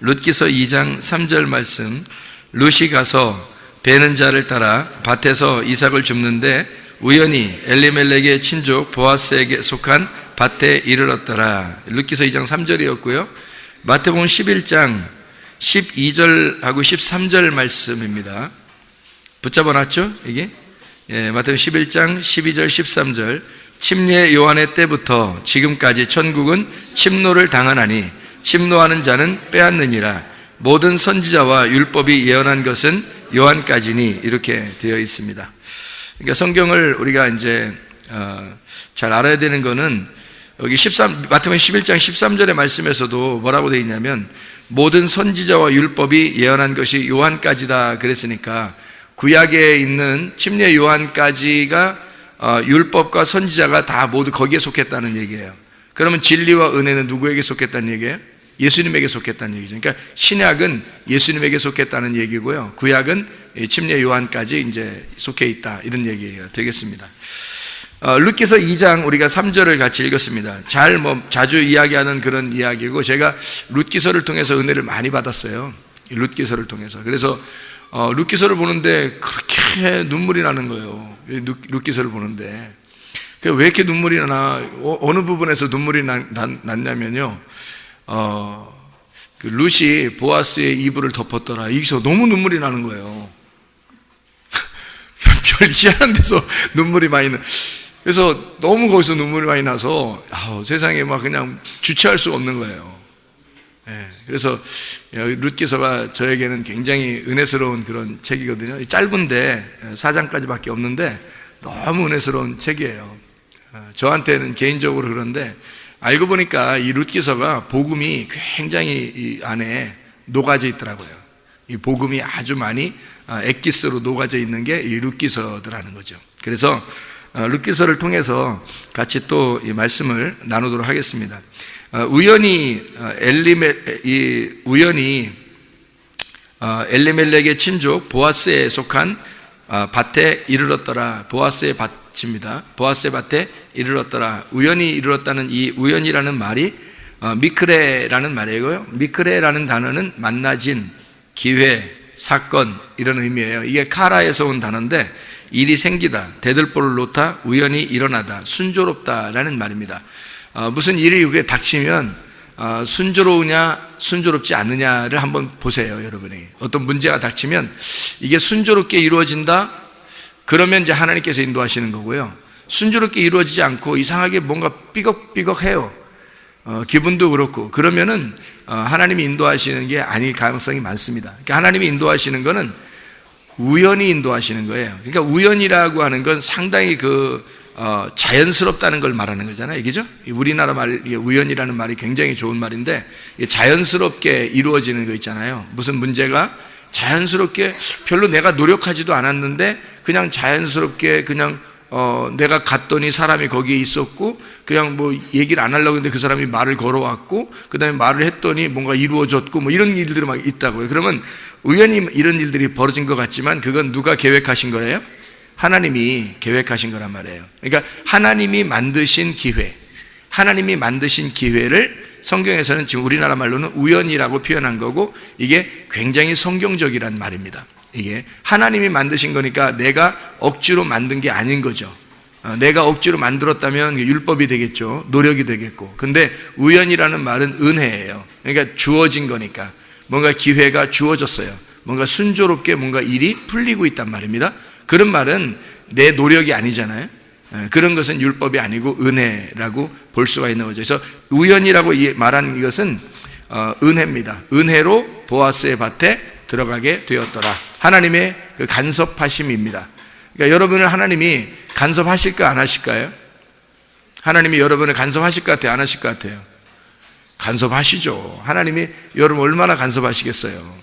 룻기서 2장 3절 말씀. 룻이 가서 베는 자를 따라 밭에서 이삭을 줍는데 우연히 엘리멜렉의 친족 보아스에게 속한 밭에 이르렀더라. 룻기서 2장 3절이었고요. 마태복음 11장 12절하고 13절 말씀입니다. 붙잡아놨죠? 이게? 마태복음 11장 12절 13절. 침례 요한의 때부터 지금까지 천국은 침노를 당하나니 침노하는 자는 빼앗느니라. 모든 선지자와 율법이 예언한 것은 요한까지니, 이렇게 되어 있습니다. 그러니까 성경을 우리가 이제 잘 알아야 되는 거는 여기 마태복음 11장 13절의 말씀에서도 뭐라고 되어 있냐면 모든 선지자와 율법이 예언한 것이 요한까지다 그랬으니까 구약에 있는 침례 요한까지가 율법과 선지자가 다 모두 거기에 속했다는 얘기예요. 그러면 진리와 은혜는 누구에게 속했다는 얘기예요? 예수님에게 속했다는 얘기죠. 그러니까 신약은 예수님에게 속했다는 얘기고요. 구약은 침례 요한까지 이제 속해 있다, 이런 얘기가 되겠습니다. 룻기서 2장 우리가 3절을 같이 읽었습니다. 자주 이야기하는 그런 이야기고, 제가 룻기서를 통해서 은혜를 많이 받았어요. 룻기서를 통해서. 그래서 룻기서를 보는데 그렇게 눈물이 나는 거예요. 룻기서를 보는데 왜 이렇게 눈물이 나나, 어느 부분에서 눈물이 났냐면요, 그 룻이 보아스의 이불을 덮었더라. 여기서 너무 눈물이 나는 거예요. 별 희한한 데서 눈물이 많이 나. 그래서 너무 거기서 눈물이 많이 나서 세상에 막 그냥 주체할 수 없는 거예요. 그래서 룻기서가 저에게는 굉장히 은혜스러운 그런 책이거든요. 짧은데 4장까지밖에 없는데 너무 은혜스러운 책이에요. 저한테는 개인적으로 그런데, 알고 보니까 이 룻기서가 복음이 굉장히 이 안에 녹아져 있더라고요. 이 복음이 아주 많이 엑기스로 녹아져 있는 게 이 룻기서더라는 거죠. 그래서 룻기서를 통해서 같이 또 이 말씀을 나누도록 하겠습니다. 우연히 엘리멜렉의 친족 보아스에 속한 밭에 이르렀더라. 보아스의 밭입니다. 보아스의 밭에 이르렀더라. 우연히 이르렀다는 이 우연이라는 말이 미크레라는 말이고요. 미크레라는 단어는 만나진, 기회, 사건, 이런 의미예요. 이게 카라에서 온 단어인데 일이 생기다, 대들보를 놓다, 우연히 일어나다, 순조롭다라는 말입니다. 무슨 일이 여기에 닥치면 순조로우냐 순조롭지 않느냐를 한번 보세요. 여러분이 어떤 문제가 닥치면 이게 순조롭게 이루어진다, 그러면 이제 하나님께서 인도하시는 거고요. 순조롭게 이루어지지 않고 이상하게 뭔가 삐걱삐걱해요. 기분도 그렇고, 그러면은 하나님이 인도하시는 게 아닐 가능성이 많습니다. 그러니까 하나님이 인도하시는 거는 우연히 인도하시는 거예요. 그러니까 우연이라고 하는 건 상당히 자연스럽다는 걸 말하는 거잖아요. 그죠? 우리나라 말, 우연이라는 말이 굉장히 좋은 말인데, 자연스럽게 이루어지는 거 있잖아요. 무슨 문제가 자연스럽게 별로 내가 노력하지도 않았는데 그냥 자연스럽게 그냥 내가 갔더니 사람이 거기에 있었고, 그냥 뭐 얘기를 안 하려고 했는데 그 사람이 말을 걸어왔고, 그 다음에 말을 했더니 뭔가 이루어졌고, 뭐 이런 일들이 막 있다고요. 그러면 우연히 이런 일들이 벌어진 것 같지만 그건 누가 계획하신 거예요? 하나님이 계획하신 거란 말이에요. 그러니까 하나님이 만드신 기회, 하나님이 만드신 기회를 성경에서는 지금 우리나라 말로는 우연이라고 표현한 거고, 이게 굉장히 성경적이란 말입니다. 이게 하나님이 만드신 거니까 내가 억지로 만든 게 아닌 거죠. 내가 억지로 만들었다면 율법이 되겠죠. 노력이 되겠고. 근데 우연이라는 말은 은혜예요. 그러니까 주어진 거니까, 뭔가 기회가 주어졌어요. 뭔가 순조롭게 뭔가 일이 풀리고 있단 말입니다. 그런 말은 내 노력이 아니잖아요. 그런 것은 율법이 아니고 은혜라고 볼 수가 있는 거죠. 그래서 우연이라고 말하는 이것은 은혜입니다. 은혜로 보아스의 밭에 들어가게 되었더라. 하나님의 그 간섭하심입니다. 그러니까 여러분을 하나님이 간섭하실까 안 하실까요? 하나님이 여러분을 간섭하실 것 같아요? 안 하실 것 같아요? 간섭하시죠. 하나님이 여러분 얼마나 간섭하시겠어요?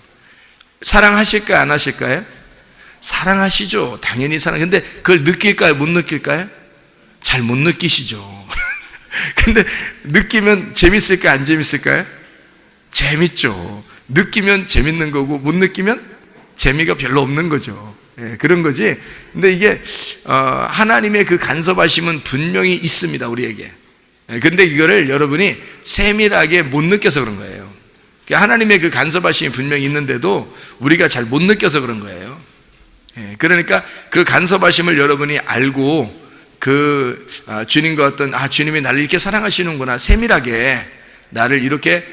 사랑하실까요? 안 하실까요? 사랑하시죠. 당연히 근데 그걸 느낄까요? 못 느낄까요? 잘 못 느끼시죠. 근데 느끼면 재밌을까요? 안 재밌을까요? 재밌죠. 느끼면 재밌는 거고, 못 느끼면 재미가 별로 없는 거죠. 그런 거지. 근데 이게 하나님의 그 간섭하심은 분명히 있습니다, 우리에게. 근데 이거를 여러분이 세밀하게 못 느껴서 그런 거예요. 하나님의 그 간섭하심이 분명히 있는데도 우리가 잘 못 느껴서 그런 거예요. 그러니까 그 간섭하심을 여러분이 알고 주님과 어떤 주님이 나를 이렇게 사랑하시는구나, 세밀하게 나를 이렇게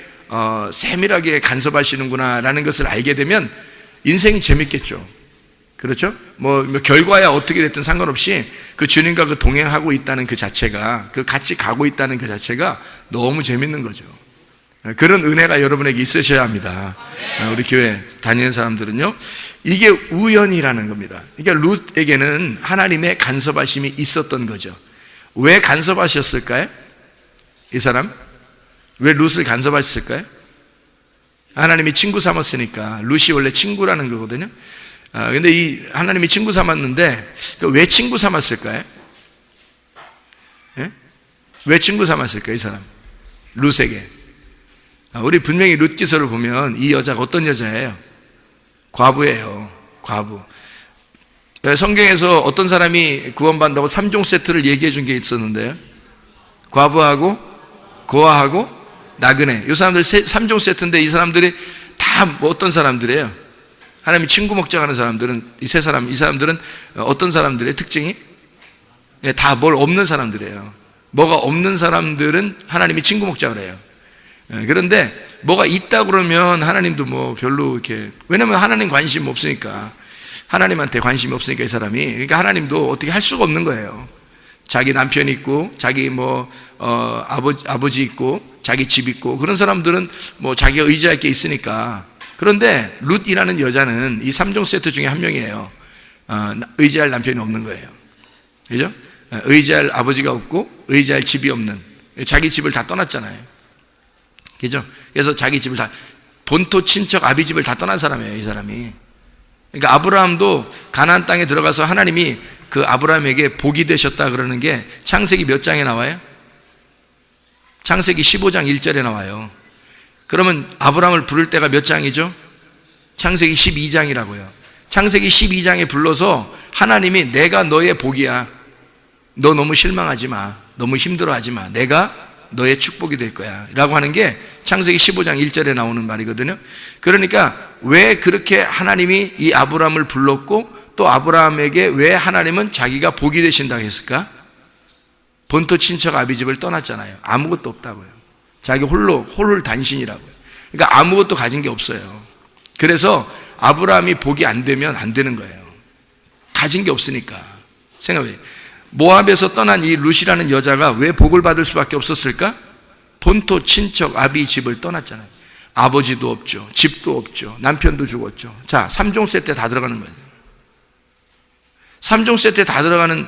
세밀하게 간섭하시는구나 라는 것을 알게 되면 인생이 재밌겠죠. 그렇죠? 뭐 결과야 어떻게 됐든 상관없이 그 주님과 그 동행하고 있다는 그 자체가, 그 같이 가고 있다는 그 자체가 너무 재밌는 거죠. 그런 은혜가 여러분에게 있으셔야 합니다. 우리 교회 다니는 사람들은요, 이게 우연이라는 겁니다. 그러니까 룻에게는 하나님의 간섭하심이 있었던 거죠. 왜 간섭하셨을까요? 이 사람 왜 룻을 간섭하셨을까요? 하나님이 친구 삼았으니까. 룻이 원래 친구라는 거거든요. 근데 이 하나님이 친구 삼았는데 왜 친구 삼았을까요? 예? 왜 친구 삼았을까요? 이 사람 룻에게. 우리 분명히 룻 기서를 보면 이 여자가 어떤 여자예요? 과부예요. 과부. 성경에서 어떤 사람이 구원받는다고 3종 세트를 얘기해 준 게 있었는데요. 과부하고 고아하고 나그네. 이 사람들 3종 세트인데 이 사람들이 다 뭐 어떤 사람들이에요? 하나님이 친구 먹자하는 사람들은 이 사람들은 어떤 사람들의 특징이? 다 뭘 없는 사람들이에요. 뭐가 없는 사람들은 하나님이 친구 먹자 그래요. 그런데 뭐가 있다 그러면 하나님도 뭐 별로 이렇게, 왜냐면 하나님 관심 없으니까, 하나님한테 관심이 없으니까 이 사람이, 그러니까 하나님도 어떻게 할 수가 없는 거예요. 자기 남편 있고 자기 아버지 있고 자기 집 있고 그런 사람들은 뭐 자기가 의지할 게 있으니까. 그런데 룻이라는 여자는 이 3종 세트 중에 한 명이에요. 의지할 남편이 없는 거예요. 그죠? 의지할 아버지가 없고 의지할 집이 없는, 자기 집을 다 떠났잖아요. 그죠? 그래서 자기 집을 다, 본토 친척 아비 집을 다 떠난 사람이에요, 이 사람이. 그러니까 아브라함도 가나안 땅에 들어가서 하나님이 그 아브라함에게 복이 되셨다 그러는 게 창세기 몇 장에 나와요? 창세기 15장 1절에 나와요. 그러면 아브라함을 부를 때가 몇 장이죠? 창세기 12장이라고요. 창세기 12장에 불러서 하나님이 내가 너의 복이야. 너 너무 실망하지 마. 너무 힘들어하지 마. 내가 너의 축복이 될 거야 라고 하는 게 창세기 15장 1절에 나오는 말이거든요. 그러니까 왜 그렇게 하나님이 이 아브라함을 불렀고 또 아브라함에게 왜 하나님은 자기가 복이 되신다고 했을까? 본토 친척 아비 집을 떠났잖아요. 아무것도 없다고요. 자기 홀 단신이라고요. 그러니까 아무것도 가진 게 없어요. 그래서 아브라함이 복이 안 되면 안 되는 거예요. 가진 게 없으니까. 생각해. 모압에서 떠난 이 룻이라는 여자가 왜 복을 받을 수밖에 없었을까? 본토 친척 아비 집을 떠났잖아요. 아버지도 없죠. 집도 없죠. 남편도 죽었죠. 자, 3종 세트에 다 들어가는 거예요. 3종 세트에 다 들어가는,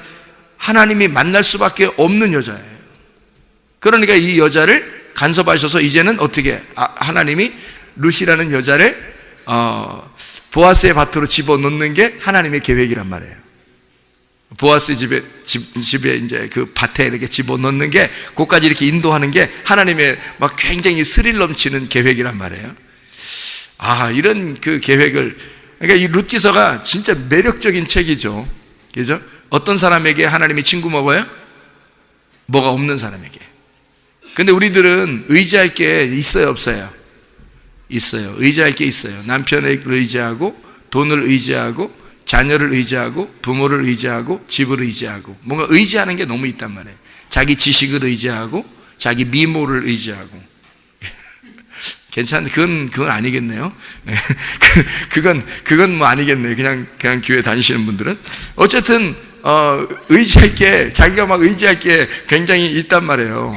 하나님이 만날 수밖에 없는 여자예요. 그러니까 이 여자를 간섭하셔서 이제는 어떻게, 하나님이 룻이라는 여자를 보아스의 밭으로 집어넣는 게 하나님의 계획이란 말이에요. 보아스 집에 이제 그 밭에 이렇게 집어넣는 게, 그것까지 이렇게 인도하는 게 하나님의 막 굉장히 스릴 넘치는 계획이란 말이에요. 이런 그 계획을, 그러니까 이 룻기서가 진짜 매력적인 책이죠. 그죠? 어떤 사람에게 하나님이 친구 먹어요? 뭐가 없는 사람에게. 근데 우리들은 의지할 게 있어요, 없어요? 있어요. 의지할 게 있어요. 남편을 의지하고, 돈을 의지하고, 자녀를 의지하고, 부모를 의지하고, 집을 의지하고, 뭔가 의지하는 게 너무 있단 말이에요. 자기 지식을 의지하고, 자기 미모를 의지하고. 괜찮은데 그건 아니겠네요. 그건 뭐 아니겠네요. 그냥 교회 다니시는 분들은. 어쨌든 의지할 게, 자기가 막 의지할 게 굉장히 있단 말이에요.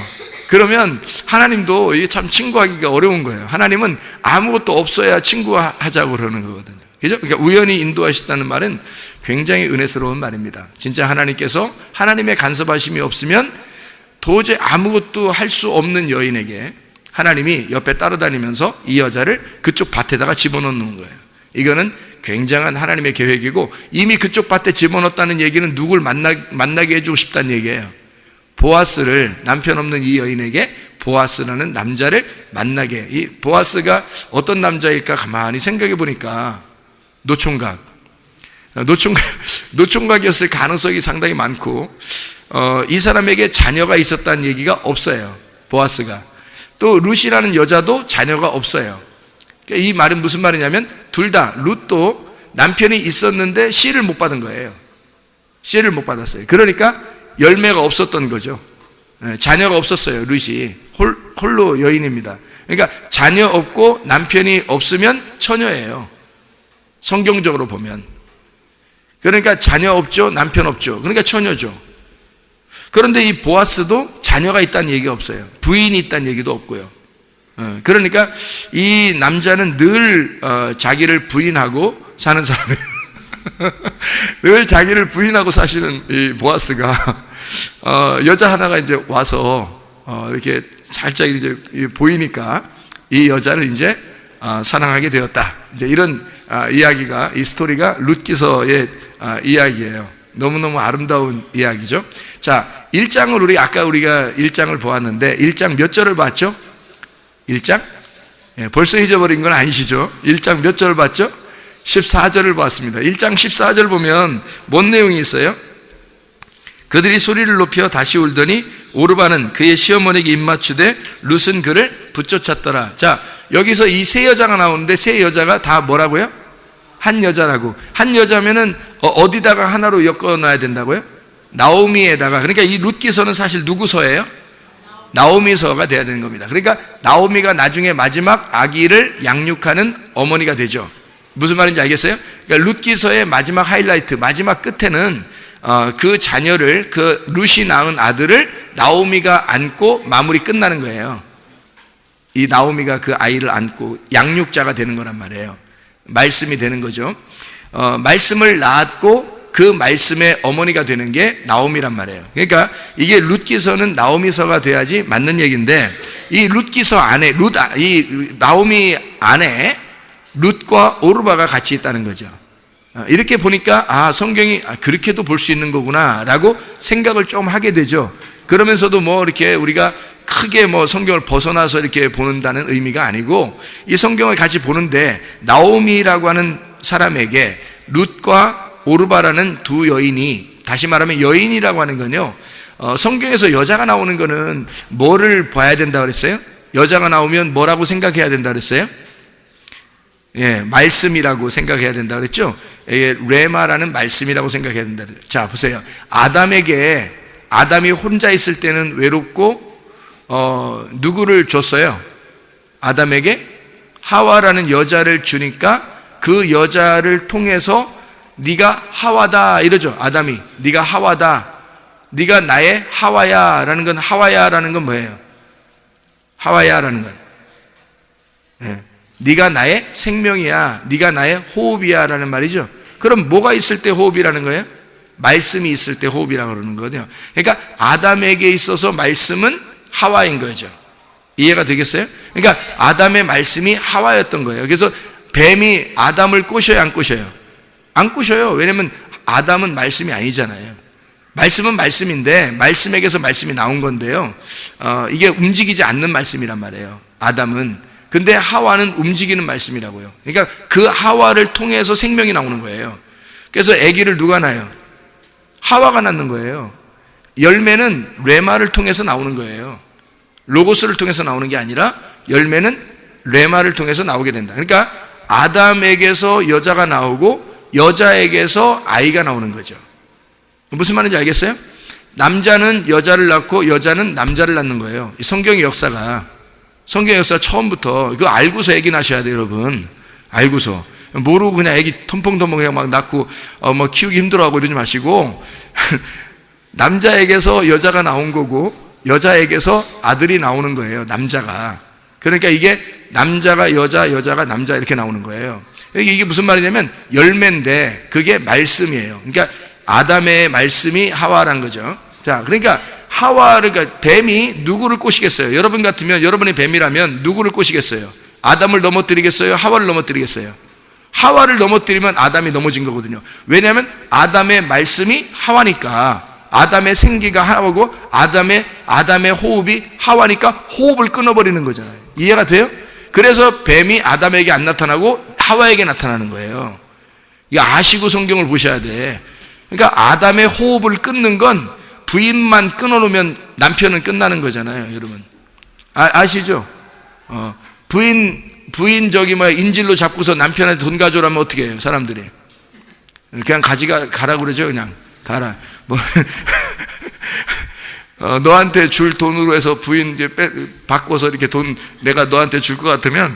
그러면 하나님도 이게 참 친구하기가 어려운 거예요. 하나님은 아무것도 없어야 친구하자고 그러는 거거든요. 그죠? 그러니까 우연히 인도하셨다는 말은 굉장히 은혜스러운 말입니다. 진짜 하나님께서 하나님의 간섭하심이 없으면 도저히 아무것도 할 수 없는 여인에게 하나님이 옆에 따라다니면서 이 여자를 그쪽 밭에다가 집어넣는 거예요. 이거는 굉장한 하나님의 계획이고, 이미 그쪽 밭에 집어넣었다는 얘기는 누굴 만나게 해주고 싶다는 얘기예요. 보아스를, 남편 없는 이 여인에게 보아스라는 남자를 만나게. 이 보아스가 어떤 남자일까 가만히 생각해 보니까 노총각이었을 가능성이 상당히 많고, 이 사람에게 자녀가 있었다는 얘기가 없어요. 보아스가. 또 룻이라는 여자도 자녀가 없어요. 이 말은 무슨 말이냐면 둘 다 룻도 남편이 있었는데 씨를 못 받은 거예요. 씨를 못 받았어요. 그러니까 열매가 없었던 거죠. 자녀가 없었어요. 룻이 홀로 여인입니다. 그러니까 자녀 없고 남편이 없으면 처녀예요. 성경적으로 보면. 그러니까 자녀 없죠, 남편 없죠. 그러니까 처녀죠. 그런데 이 보아스도 자녀가 있다는 얘기가 없어요. 부인이 있다는 얘기도 없고요. 그러니까 이 남자는 늘 자기를 부인하고 사는 사람이에요. 늘 자기를 부인하고 사시는 이 보아스가 여자 하나가 이제 와서 이렇게 살짝 이제 보이니까 이 여자를 이제 사랑하게 되었다. 이제 이런 이야기가, 이 스토리가 룻기서의 이야기예요. 너무너무 아름다운 이야기죠. 자, 1장을 우리가 1장을 보았는데 1장 몇 절을 봤죠? 1장? 벌써 잊어버린 건 아니시죠? 1장 몇 절을 봤죠? 14절을 봤습니다. 1장 14절 보면 뭔 내용이 있어요? 그들이 소리를 높여 다시 울더니 오르바는 그의 시어머니에게 입맞추되 룻은 그를 붙쫓았더라. 자, 여기서 이 세 여자가 나오는데 세 여자가 다 뭐라고요? 한 여자라고. 한 여자면은 어디다가 하나로 엮어놔야 된다고요? 나오미에다가. 그러니까 이 룻기서는 사실 누구 서예요? 나오미서가 돼야 되는 겁니다. 그러니까 나오미가 나중에 마지막 아기를 양육하는 어머니가 되죠. 무슨 말인지 알겠어요? 그러니까 룻기서의 마지막 하이라이트, 마지막 끝에는 그 자녀를, 그 룻이 낳은 아들을 나오미가 안고 마무리 끝나는 거예요. 이 나오미가 그 아이를 안고 양육자가 되는 거란 말이에요. 말씀이 되는 거죠. 말씀을 낳았고 그 말씀의 어머니가 되는 게 나오미란 말이에요. 그러니까 이게 룻기서는 나오미서가 돼야지 맞는 얘기인데, 이 룻기서 안에 이 나오미 안에 룻과 오르바가 같이 있다는 거죠. 이렇게 보니까 성경이 그렇게도 볼 수 있는 거구나 라고 생각을 좀 하게 되죠. 그러면서도 뭐 이렇게 우리가 크게 뭐 성경을 벗어나서 이렇게 보는다는 의미가 아니고, 이 성경을 같이 보는데 나오미라고 하는 사람에게 룻과 오르바라는 두 여인이, 다시 말하면 여인이라고 하는 건요, 성경에서 여자가 나오는 거는 뭐를 봐야 된다 그랬어요? 여자가 나오면 뭐라고 생각해야 된다 그랬어요? 말씀이라고 생각해야 된다 그랬죠? 레마라는 말씀이라고 생각해야 된다 그랬죠. 자, 보세요. 아담이 혼자 있을 때는 외롭고 누구를 줬어요? 아담에게 하와라는 여자를 주니까 그 여자를 통해서 네가 하와다 이러죠. 아담이 네가 하와다, 네가 나의 하와야라는 건, 하와야라는 건 뭐예요? 하와야라는 건 네가 나의 생명이야, 네가 나의 호흡이야 라는 말이죠. 그럼 뭐가 있을 때 호흡이라는 거예요? 말씀이 있을 때 호흡이라고 그러는 거거든요. 그러니까 아담에게 있어서 말씀은 하와인 거죠. 이해가 되겠어요? 그러니까 아담의 말씀이 하와였던 거예요. 그래서 뱀이 아담을 꼬셔요, 안 꼬셔요? 안 꼬셔요. 왜냐면 아담은 말씀이 아니잖아요. 말씀은 말씀인데 말씀에게서 말씀이 나온 건데요, 이게 움직이지 않는 말씀이란 말이에요, 아담은. 근데 하와는 움직이는 말씀이라고요. 그러니까 그 하와를 통해서 생명이 나오는 거예요. 그래서 아기를 누가 낳아요? 하와가 낳는 거예요. 열매는 레마를 통해서 나오는 거예요. 로고스를 통해서 나오는 게 아니라 열매는 레마를 통해서 나오게 된다. 그러니까 아담에게서 여자가 나오고 여자에게서 아이가 나오는 거죠. 무슨 말인지 알겠어요? 남자는 여자를 낳고 여자는 남자를 낳는 거예요. 성경의 역사가 처음부터 이거 알고서 애기 낳으셔야 돼요, 여러분. 알고서. 모르고 그냥 애기 텀펑텀펑 그냥 막 낳고 뭐 키우기 힘들어하고 이러지 마시고 남자에게서 여자가 나온 거고 여자에게서 아들이 나오는 거예요, 남자가. 그러니까 이게 남자가 여자, 여자가 남자 이렇게 나오는 거예요. 이게 무슨 말이냐면 열매인데 그게 말씀이에요. 그러니까 아담의 말씀이 하와란 거죠. 자, 그러니까 그러니까 뱀이 누구를 꼬시겠어요? 여러분 같으면, 여러분이 뱀이라면 누구를 꼬시겠어요? 아담을 넘어뜨리겠어요? 하와를 넘어뜨리겠어요? 하와를 넘어뜨리면 아담이 넘어진 거거든요. 왜냐하면 아담의 말씀이 하와니까, 아담의 생기가 하와고 아담의 호흡이 하와니까 호흡을 끊어버리는 거잖아요. 이해가 돼요? 그래서 뱀이 아담에게 안 나타나고 하와에게 나타나는 거예요. 이거 아시고 성경을 보셔야 돼. 그러니까 아담의 호흡을 끊는 건 부인만 끊어놓으면 남편은 끝나는 거잖아요, 여러분. 아시죠? 부인 인질로 잡고서 남편한테 돈 가져오라면 어떻게 해요, 사람들이? 그냥 가라고 그러죠, 그냥. 가라. 뭐, 너한테 줄 돈으로 해서 부인 이제 바꿔서 이렇게 돈 내가 너한테 줄 것 같으면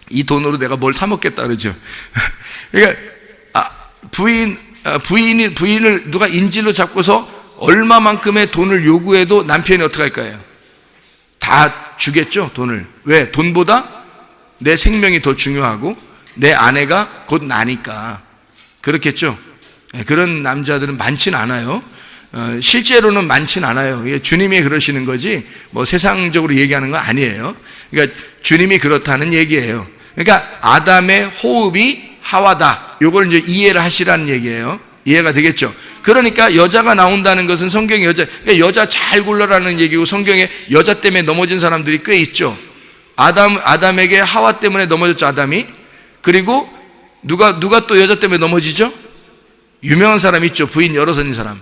이 돈으로 내가 뭘 사먹겠다 그러죠. 그러니까, 부인을 누가 인질로 잡고서 얼마만큼의 돈을 요구해도 남편이 어떻게 할까요? 다 주겠죠, 돈을. 왜? 돈보다 내 생명이 더 중요하고 내 아내가 곧 나니까. 그렇겠죠? 그런 남자들은 많진 않아요. 실제로는 많진 않아요. 주님이 그러시는 거지 뭐 세상적으로 얘기하는 거 아니에요. 그러니까 주님이 그렇다는 얘기예요. 그러니까 아담의 호흡이 하와다. 요걸 이제 이해를 하시라는 얘기예요. 이해가 되겠죠? 그러니까 여자가 나온다는 것은 성경에 그러니까 여자 잘 골라라는 얘기고, 성경에 여자 때문에 넘어진 사람들이 꽤 있죠. 아담에게 하와 때문에 넘어졌죠, 아담이. 그리고 누가 또 여자 때문에 넘어지죠? 유명한 사람 있죠, 부인 여러 있는 사람.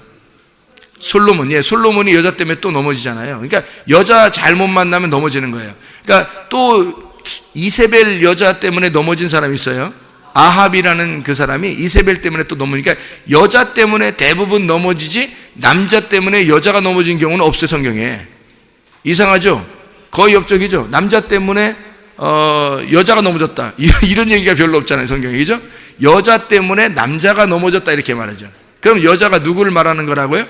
솔로몬. 솔로몬이 여자 때문에 또 넘어지잖아요. 그러니까 여자 잘못 만나면 넘어지는 거예요. 그러니까 또 이세벨 여자 때문에 넘어진 사람이 있어요. 아합이라는 그 사람이 이세벨 때문에 또 넘으니까 여자 때문에 대부분 넘어지지 남자 때문에 여자가 넘어진 경우는 없어요, 성경에. 이상하죠? 거의 없적이죠? 남자 때문에 여자가 넘어졌다 이런 얘기가 별로 없잖아요, 성경에. 그죠? 여자 때문에 남자가 넘어졌다 이렇게 말하죠. 그럼 여자가 누구를 말하는 거라고요?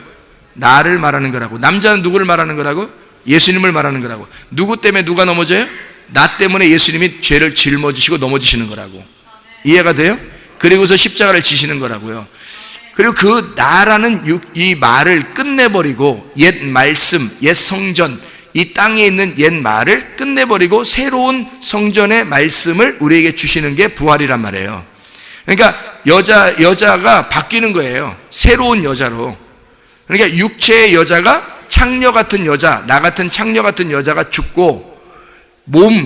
나를 말하는 거라고. 남자는 누구를 말하는 거라고? 예수님을 말하는 거라고. 누구 때문에 누가 넘어져요? 나 때문에 예수님이 죄를 짊어지시고 넘어지시는 거라고. 이해가 돼요? 그리고서 십자가를 지시는 거라고요. 그리고 그 나라는 이 말을 끝내버리고 옛 말씀, 옛 성전, 이 땅에 있는 옛 말을 끝내버리고 새로운 성전의 말씀을 우리에게 주시는 게 부활이란 말이에요. 그러니까 여자가 바뀌는 거예요. 새로운 여자로. 그러니까 육체의 여자가 창녀 같은 여자, 나 같은 창녀 같은 여자가 죽고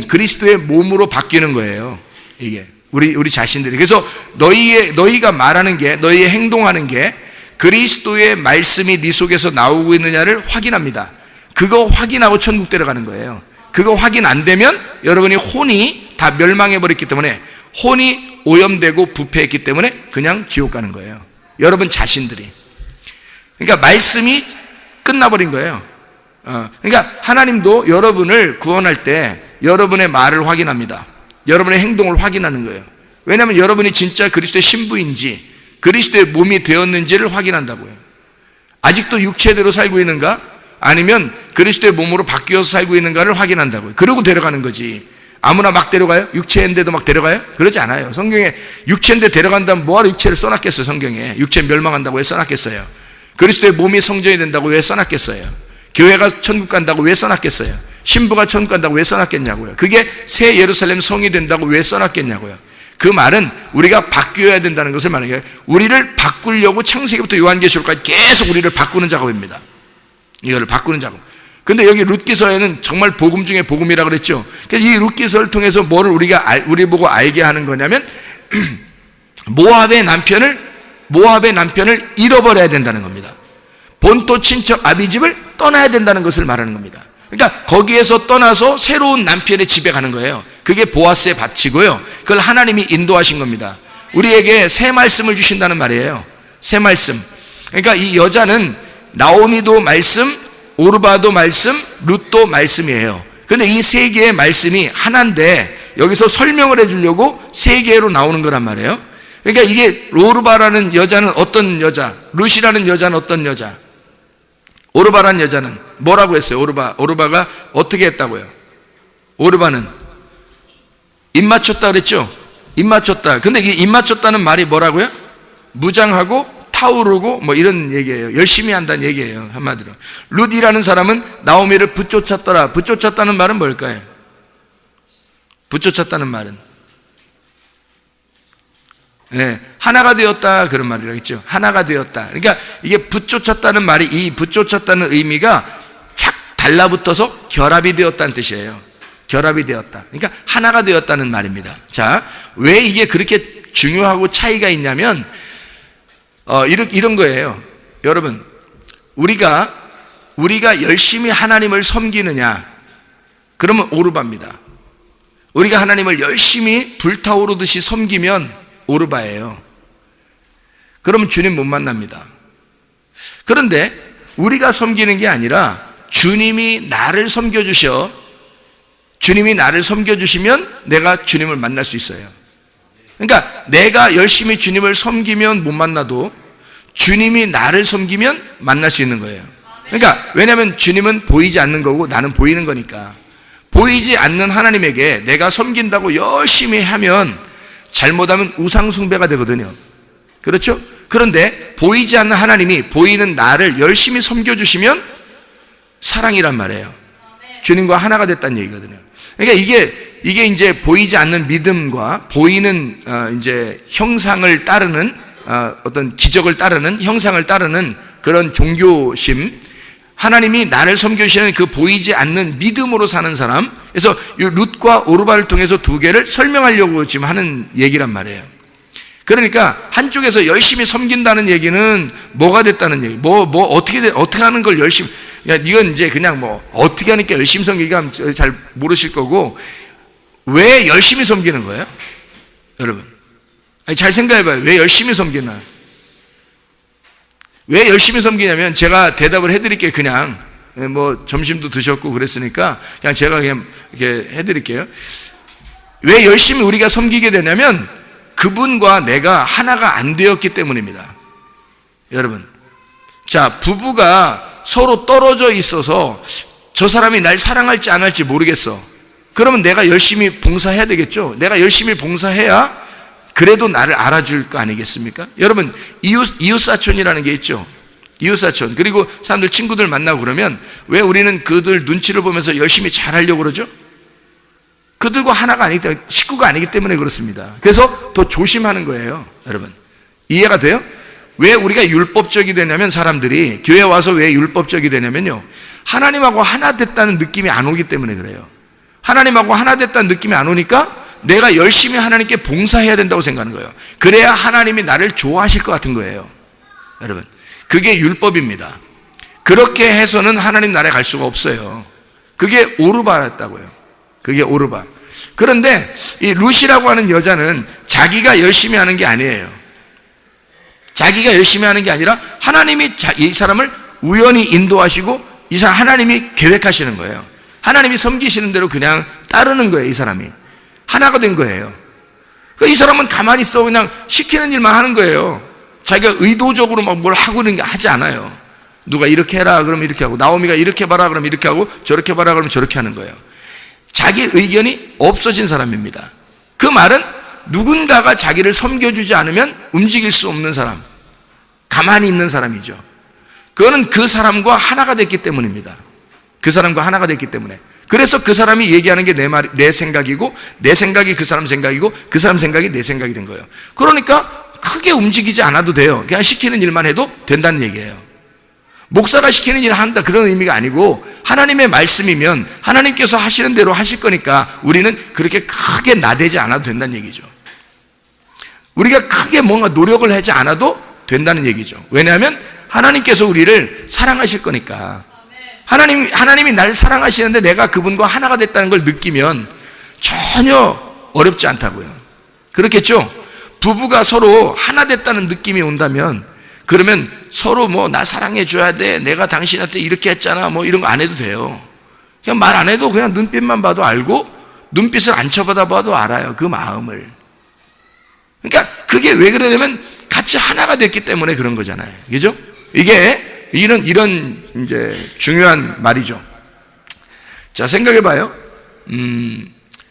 그리스도의 몸으로 바뀌는 거예요. 이게 우리 자신들이. 그래서 너희가 말하는 게, 너희의 행동하는 게 그리스도의 말씀이 네 속에서 나오고 있느냐를 확인합니다. 그거 확인하고 천국 데려가는 거예요. 그거 확인 안 되면 여러분이 혼이 다 멸망해버렸기 때문에, 혼이 오염되고 부패했기 때문에 그냥 지옥 가는 거예요, 여러분 자신들이. 그러니까 말씀이 끝나버린 거예요. 그러니까 하나님도 여러분을 구원할 때 여러분의 말을 확인합니다. 여러분의 행동을 확인하는 거예요. 왜냐하면 여러분이 진짜 그리스도의 신부인지 그리스도의 몸이 되었는지를 확인한다고요. 아직도 육체대로 살고 있는가, 아니면 그리스도의 몸으로 바뀌어서 살고 있는가를 확인한다고요. 그러고 데려가는 거지. 아무나 막 데려가요? 육체인데도 막 데려가요? 그러지 않아요. 성경에 육체인데 데려간다면 뭐하러 육체를 써놨겠어요? 성경에 육체 멸망한다고 왜 써놨겠어요? 그리스도의 몸이 성전이 된다고 왜 써놨겠어요? 교회가 천국 간다고 왜 써놨겠어요? 신부가 천국 간다고 왜 써놨겠냐고요? 그게 새 예루살렘 성이 된다고 왜 써놨겠냐고요? 그 말은 우리가 바뀌어야 된다는 것을 말하는 거예요. 우리를 바꾸려고 창세기부터 요한계시록까지 계속 우리를 바꾸는 작업입니다. 이거를 바꾸는 작업. 근데 여기 룻기서에는 정말 복음 중에 복음이라 그랬죠. 그래서 이 룻기서를 통해서 뭐를 우리 보고 알게 하는 거냐면 모압의 남편을 잃어버려야 된다는 겁니다. 본토 친척 아비집을 떠나야 된다는 것을 말하는 겁니다. 그러니까 거기에서 떠나서 새로운 남편의 집에 가는 거예요. 그게 보아스의 밭이고요. 그걸 하나님이 인도하신 겁니다. 우리에게 새 말씀을 주신다는 말이에요. 새 말씀. 그러니까 이 여자는 나오미도 말씀, 오르바도 말씀, 룻도 말씀이에요. 그런데 이 세 개의 말씀이 하나인데 여기서 설명을 해주려고 세 개로 나오는 거란 말이에요. 그러니까 이게 오르바라는 여자는 어떤 여자, 룻이라는 여자는 어떤 여자, 오르바라는 여자는 뭐라고 했어요? 오르바가 어떻게 했다고요? 오르바는 입 맞췄다 그랬죠? 입 맞췄다. 근데 이 입 맞췄다는 말이 뭐라고요? 무장하고 타오르고 뭐 이런 얘기예요. 열심히 한다는 얘기예요, 한마디로. 룻이라는 사람은 나오미를 붙쫓았더라. 붙쫓았다는 말은 뭘까요? 붙쫓았다는 말은 하나가 되었다, 그런 말이라고 했죠. 하나가 되었다. 그러니까 이게 붙쫓았다는 말이, 이 붙쫓았다는 의미가 착 달라붙어서 결합이 되었다는 뜻이에요. 결합이 되었다. 그러니까 하나가 되었다는 말입니다. 자, 왜 이게 그렇게 중요하고 차이가 있냐면 이런 거예요. 여러분, 우리가 열심히 하나님을 섬기느냐, 그러면 오르바입니다. 우리가 하나님을 열심히 불타오르듯이 섬기면 오르바예요. 그러면 주님 못 만납니다. 그런데 우리가 섬기는 게 아니라 주님이 나를 섬겨주셔. 주님이 나를 섬겨주시면 내가 주님을 만날 수 있어요. 그러니까 내가 열심히 주님을 섬기면 못 만나도 주님이 나를 섬기면 만날 수 있는 거예요. 그러니까 왜냐하면 주님은 보이지 않는 거고 나는 보이는 거니까. 보이지 않는 하나님에게 내가 섬긴다고 열심히 하면 잘못하면 우상숭배가 되거든요. 그렇죠? 그런데 보이지 않는 하나님이 보이는 나를 열심히 섬겨주시면 사랑이란 말이에요. 주님과 하나가 됐다는 얘기거든요. 그러니까 이게 이제 보이지 않는 믿음과 보이는 이제 형상을 따르는 어떤 기적을 따르는 형상을 따르는 그런 종교심, 하나님이 나를 섬겨주시는 그 보이지 않는 믿음으로 사는 사람. 그래서 이 룻과 오르바를 통해서 두 개를 설명하려고 지금 하는 얘기란 말이에요. 그러니까 한쪽에서 열심히 섬긴다는 얘기는 뭐가 됐다는 얘기, 어떻게 하는 걸 열심히, 이건 이제 그냥 어떻게 하니까 열심히 섬기기가 잘 모르실 거고, 왜 열심히 섬기는 거예요? 여러분. 잘 생각해봐요. 왜 열심히 섬기나? 왜 열심히 섬기냐면 제가 대답을 해드릴게요. 그냥 점심도 드셨고 그랬으니까 그냥 제가 그냥 이렇게 해드릴게요. 왜 열심히 우리가 섬기게 되냐면 그분과 내가 하나가 안 되었기 때문입니다. 여러분, 자, 부부가 서로 떨어져 있어서 저 사람이 날 사랑할지 안 할지 모르겠어. 그러면 내가 열심히 봉사해야 되겠죠. 내가 열심히 봉사해야 그래도 나를 알아줄 거 아니겠습니까? 여러분, 이웃사촌이라는 게 있죠. 이웃사촌. 그리고 사람들, 친구들 만나고 그러면 왜 우리는 그들 눈치를 보면서 열심히 잘하려고 그러죠? 그들과 하나가 아니기 때문에, 식구가 아니기 때문에 그렇습니다. 그래서 더 조심하는 거예요. 여러분, 이해가 돼요? 왜 우리가 율법적이 되냐면, 사람들이 교회 와서 왜 율법적이 되냐면요, 하나님하고 하나 됐다는 느낌이 안 오기 때문에 그래요. 하나님하고 하나 됐다는 느낌이 안 오니까 내가 열심히 하나님께 봉사해야 된다고 생각하는 거예요. 그래야 하나님이 나를 좋아하실 것 같은 거예요. 여러분, 그게 율법입니다. 그렇게 해서는 하나님 나라에 갈 수가 없어요. 그게 오르바였다고요. 그게 오르바. 그런데 이 룻이라고 하는 여자는 자기가 열심히 하는 게 아니에요. 자기가 열심히 하는 게 아니라 하나님이 이 사람을 우연히 인도하시고 이 사람 하나님이 계획하시는 거예요. 하나님이 섬기시는 대로 그냥 따르는 거예요. 이 사람이 하나가 된 거예요. 이 사람은 가만히 있어 그냥 시키는 일만 하는 거예요. 자기가 의도적으로 막 뭘 하고 있는 게 하지 않아요. 누가 이렇게 해라 그러면 이렇게 하고, 나오미가 이렇게 봐라 그러면 이렇게 하고, 저렇게 봐라 그러면 저렇게 하는 거예요. 자기 의견이 없어진 사람입니다. 그 말은 누군가가 자기를 섬겨주지 않으면 움직일 수 없는 사람, 가만히 있는 사람이죠. 그거는 그 사람과 하나가 됐기 때문입니다. 그 사람과 하나가 됐기 때문에. 그래서 그 사람이 얘기하는 게 내 생각이고, 내 생각이 그 사람 생각이고, 그 사람 생각이 내 생각이 된 거예요. 그러니까 크게 움직이지 않아도 돼요. 그냥 시키는 일만 해도 된다는 얘기예요. 목사가 시키는 일을 한다, 그런 의미가 아니고, 하나님의 말씀이면 하나님께서 하시는 대로 하실 거니까 우리는 그렇게 크게 나대지 않아도 된다는 얘기죠. 우리가 크게 뭔가 노력을 하지 않아도 된다는 얘기죠. 왜냐하면 하나님께서 우리를 사랑하실 거니까. 하나님이 날 사랑하시는데 내가 그분과 하나가 됐다는 걸 느끼면 전혀 어렵지 않다고요. 그렇겠죠? 부부가 서로 하나 됐다는 느낌이 온다면, 그러면 서로 나 사랑해 줘야 돼, 내가 당신한테 이렇게 했잖아, 이런 거 안 해도 돼요. 그냥 말 안 해도 그냥 눈빛만 봐도 알고, 눈빛을 안 쳐다봐도 알아요, 그 마음을. 그러니까 그게 왜 그러냐면 같이 하나가 됐기 때문에 그런 거잖아요. 그죠? 이런 이제 중요한 말이죠. 자, 생각해 봐요.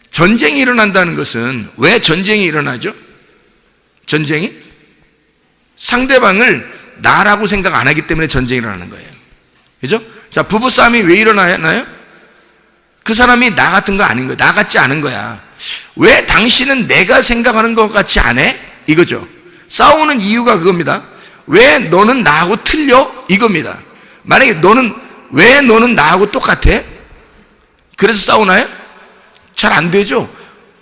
전쟁이 일어난다는 것은, 왜 전쟁이 일어나죠? 전쟁이? 상대방을 나라고 생각 안 하기 때문에 전쟁이 일어나는 거예요. 그죠? 자, 부부싸움이 왜 일어나나요? 그 사람이 나 같은 거 아닌 거야. 나 같지 않은 거야. 왜 당신은 내가 생각하는 것 같이 안 해? 이거죠. 싸우는 이유가 그겁니다. 왜 너는 나하고 틀려? 이겁니다. 만약에 왜 너는 나하고 똑같아? 그래서 싸우나요? 잘 안 되죠?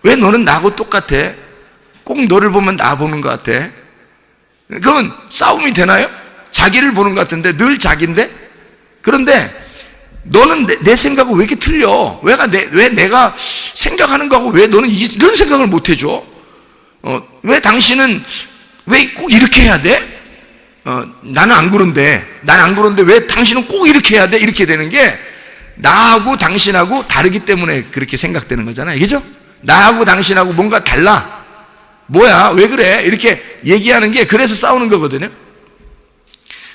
왜 너는 나하고 똑같아? 꼭 너를 보면 나 보는 것 같아. 그러면 싸움이 되나요? 자기를 보는 것 같은데, 늘 자기인데? 그런데 너는 내 생각은 왜 이렇게 틀려? 왜 내가 생각하는 거하고 왜 너는 이런 생각을 못 해줘? 왜 당신은 왜 꼭 이렇게 해야 돼? 나는 안 그런데 왜 당신은 꼭 이렇게 해야 돼? 이렇게 되는 게 나하고 당신하고 다르기 때문에 그렇게 생각되는 거잖아요. 그죠? 나하고 당신하고 뭔가 달라. 뭐야? 왜 그래? 이렇게 얘기하는 게 그래서 싸우는 거거든요.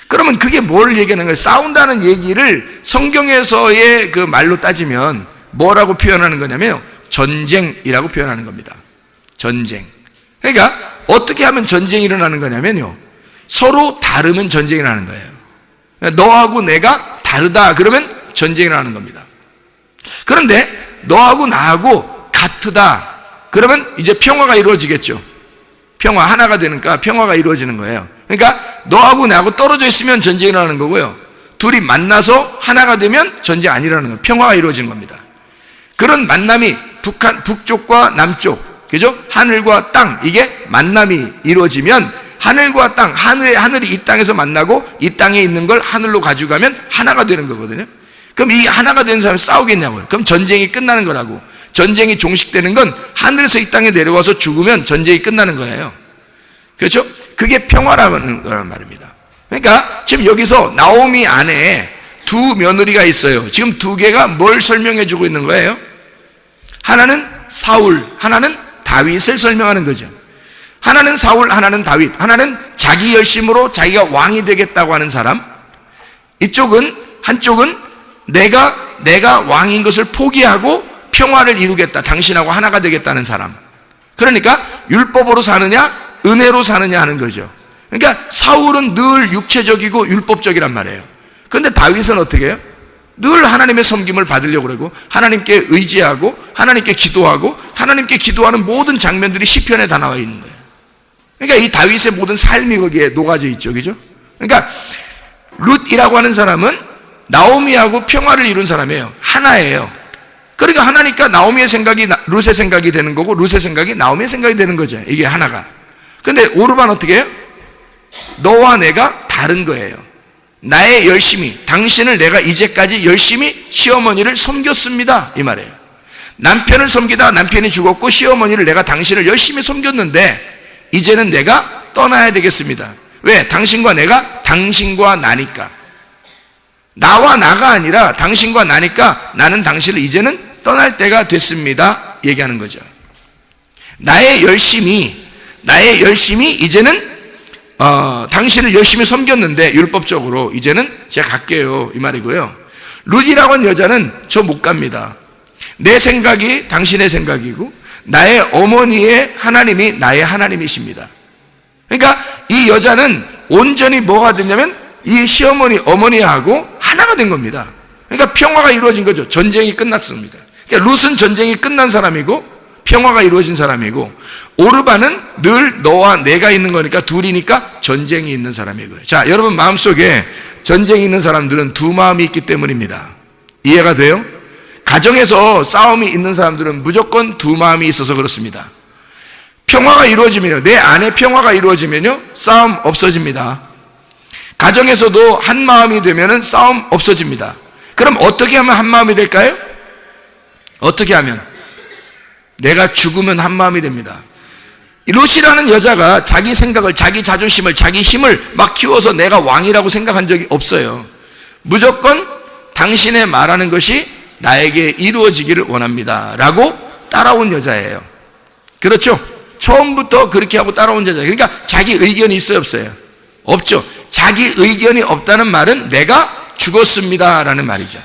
그러면 그게 뭘 얘기하는 거예요? 싸운다는 얘기를 성경에서의 그 말로 따지면 뭐라고 표현하는 거냐면요, 전쟁이라고 표현하는 겁니다. 전쟁. 그러니까 어떻게 하면 전쟁이 일어나는 거냐면요, 서로 다르면 전쟁이 일어나는 거예요. 그러니까 너하고 내가 다르다 그러면 전쟁이 일어나는 겁니다. 그런데 너하고 나하고 같다 그러면 이제 평화가 이루어지겠죠. 평화, 하나가 되니까 평화가 이루어지는 거예요. 그러니까 너하고 나하고 떨어져 있으면 전쟁이 일어나는 거고요, 둘이 만나서 하나가 되면 전쟁이 안 일어나는 거예요. 평화가 이루어지는 겁니다. 그런 만남이 북쪽과 남쪽, 그죠? 하늘과 땅, 이게 만남이 이루어지면 하늘과 땅, 하늘이 이 땅에서 만나고 이 땅에 있는 걸 하늘로 가져가면 하나가 되는 거거든요. 그럼 이 하나가 된 사람이 싸우겠냐고요. 그럼 전쟁이 끝나는 거라고. 전쟁이 종식되는 건 하늘에서 이 땅에 내려와서 죽으면 전쟁이 끝나는 거예요. 그렇죠? 그게 평화라는 거란 말입니다. 그러니까 지금 여기서 나오미 안에 두 며느리가 있어요. 지금 두 개가 뭘 설명해 주고 있는 거예요? 하나는 사울, 하나는 다윗을 설명하는 거죠. 하나는 사울, 하나는 다윗. 하나는 자기 열심으로 자기가 왕이 되겠다고 하는 사람, 한쪽은 내가 왕인 것을 포기하고 평화를 이루겠다, 당신하고 하나가 되겠다는 사람. 그러니까 율법으로 사느냐 은혜로 사느냐 하는 거죠. 그러니까 사울은 늘 육체적이고 율법적이란 말이에요. 그런데 다윗은 어떻게 해요? 늘 하나님의 섬김을 받으려고 그러고 하나님께 의지하고 하나님께 기도하고 하나님께 기도하는 모든 장면들이 시편에 다 나와 있는 거예요. 그러니까 이 다윗의 모든 삶이 거기에 녹아져 있죠. 그죠? 그러니까 룻이라고 하는 사람은 나오미하고 평화를 이룬 사람이에요. 하나예요. 그러니까 하나니까 나오미의 생각이 룻의 생각이 되는 거고 룻의 생각이 나오미의 생각이 되는 거죠. 이게 하나가. 근데 오르반 어떻게 해요? 너와 내가 다른 거예요. 나의 열심히, 당신을 내가 이제까지 열심히 시어머니를 섬겼습니다, 이 말이에요. 남편을 섬기다 남편이 죽었고 시어머니를 내가 당신을 열심히 섬겼는데 이제는 내가 떠나야 되겠습니다. 왜? 당신과 나니까. 나와 나가 아니라 당신과 나니까 나는 당신을 이제는 떠날 때가 됐습니다, 얘기하는 거죠. 나의 열심이 이제는 당신을 열심히 섬겼는데 율법적으로 이제는 제가 갈게요, 이 말이고요. 룻이라고 하는 여자는 저 못 갑니다. 내 생각이 당신의 생각이고 나의 어머니의 하나님이 나의 하나님이십니다. 그러니까 이 여자는 온전히 뭐가 됐냐면 이 시어머니, 어머니하고 하나가 된 겁니다. 그러니까 평화가 이루어진 거죠. 전쟁이 끝났습니다. 그러니까 룻은 전쟁이 끝난 사람이고 평화가 이루어진 사람이고, 오르반은 늘 너와 내가 있는 거니까 둘이니까 전쟁이 있는 사람이고요. 자, 여러분 마음속에 전쟁이 있는 사람들은 두 마음이 있기 때문입니다. 이해가 돼요? 가정에서 싸움이 있는 사람들은 무조건 두 마음이 있어서 그렇습니다. 평화가 이루어지면요, 내 안에 평화가 이루어지면요, 싸움 없어집니다. 가정에서도 한 마음이 되면은 싸움 없어집니다. 그럼 어떻게 하면 한 마음이 될까요? 어떻게 하면? 내가 죽으면 한 마음이 됩니다. 롯이라는 여자가 자기 생각을, 자기 자존심을, 자기 힘을 막 키워서 내가 왕이라고 생각한 적이 없어요. 무조건 당신의 말하는 것이 나에게 이루어지기를 원합니다 라고 따라온 여자예요. 그렇죠? 처음부터 그렇게 하고 따라온 여자예요. 그러니까 자기 의견이 있어요, 없어요? 없죠. 자기 의견이 없다는 말은 내가 죽었습니다 라는 말이죠.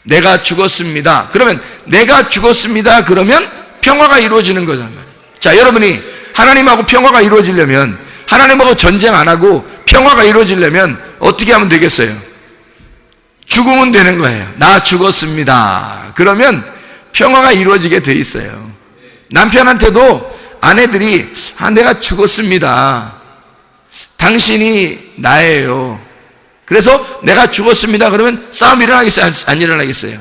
내가 죽었습니다. 그러면 내가 죽었습니다 그러면 평화가 이루어지는 거잖아요. 자, 여러분이 하나님하고 평화가 이루어지려면, 하나님하고 전쟁 안 하고 평화가 이루어지려면 어떻게 하면 되겠어요? 죽으면 되는 거예요. 나 죽었습니다. 그러면 평화가 이루어지게 돼 있어요. 남편한테도 아내들이 내가 죽었습니다. 당신이 나예요. 그래서 내가 죽었습니다 그러면 싸움 일어나겠어요? 안 일어나겠어요?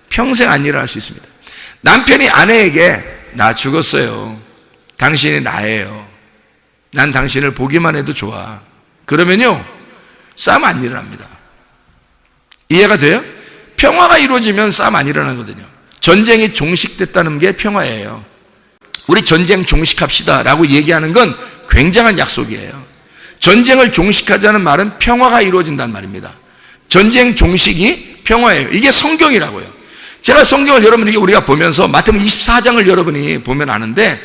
평생 안 일어날 수 있습니다. 남편이 아내에게 나 죽었어요, 당신이 나예요, 난 당신을 보기만 해도 좋아, 그러면요 싸움 안 일어납니다. 이해가 돼요? 평화가 이루어지면 싸움 안 일어나거든요. 전쟁이 종식됐다는 게 평화예요. 우리 전쟁 종식합시다 라고 얘기하는 건 굉장한 약속이에요. 전쟁을 종식하자는 말은 평화가 이루어진다는 말입니다. 전쟁 종식이 평화예요. 이게 성경이라고요. 제가 성경을 여러분에게 우리가 보면서 마태복음 24장을 여러분이 보면 아는데,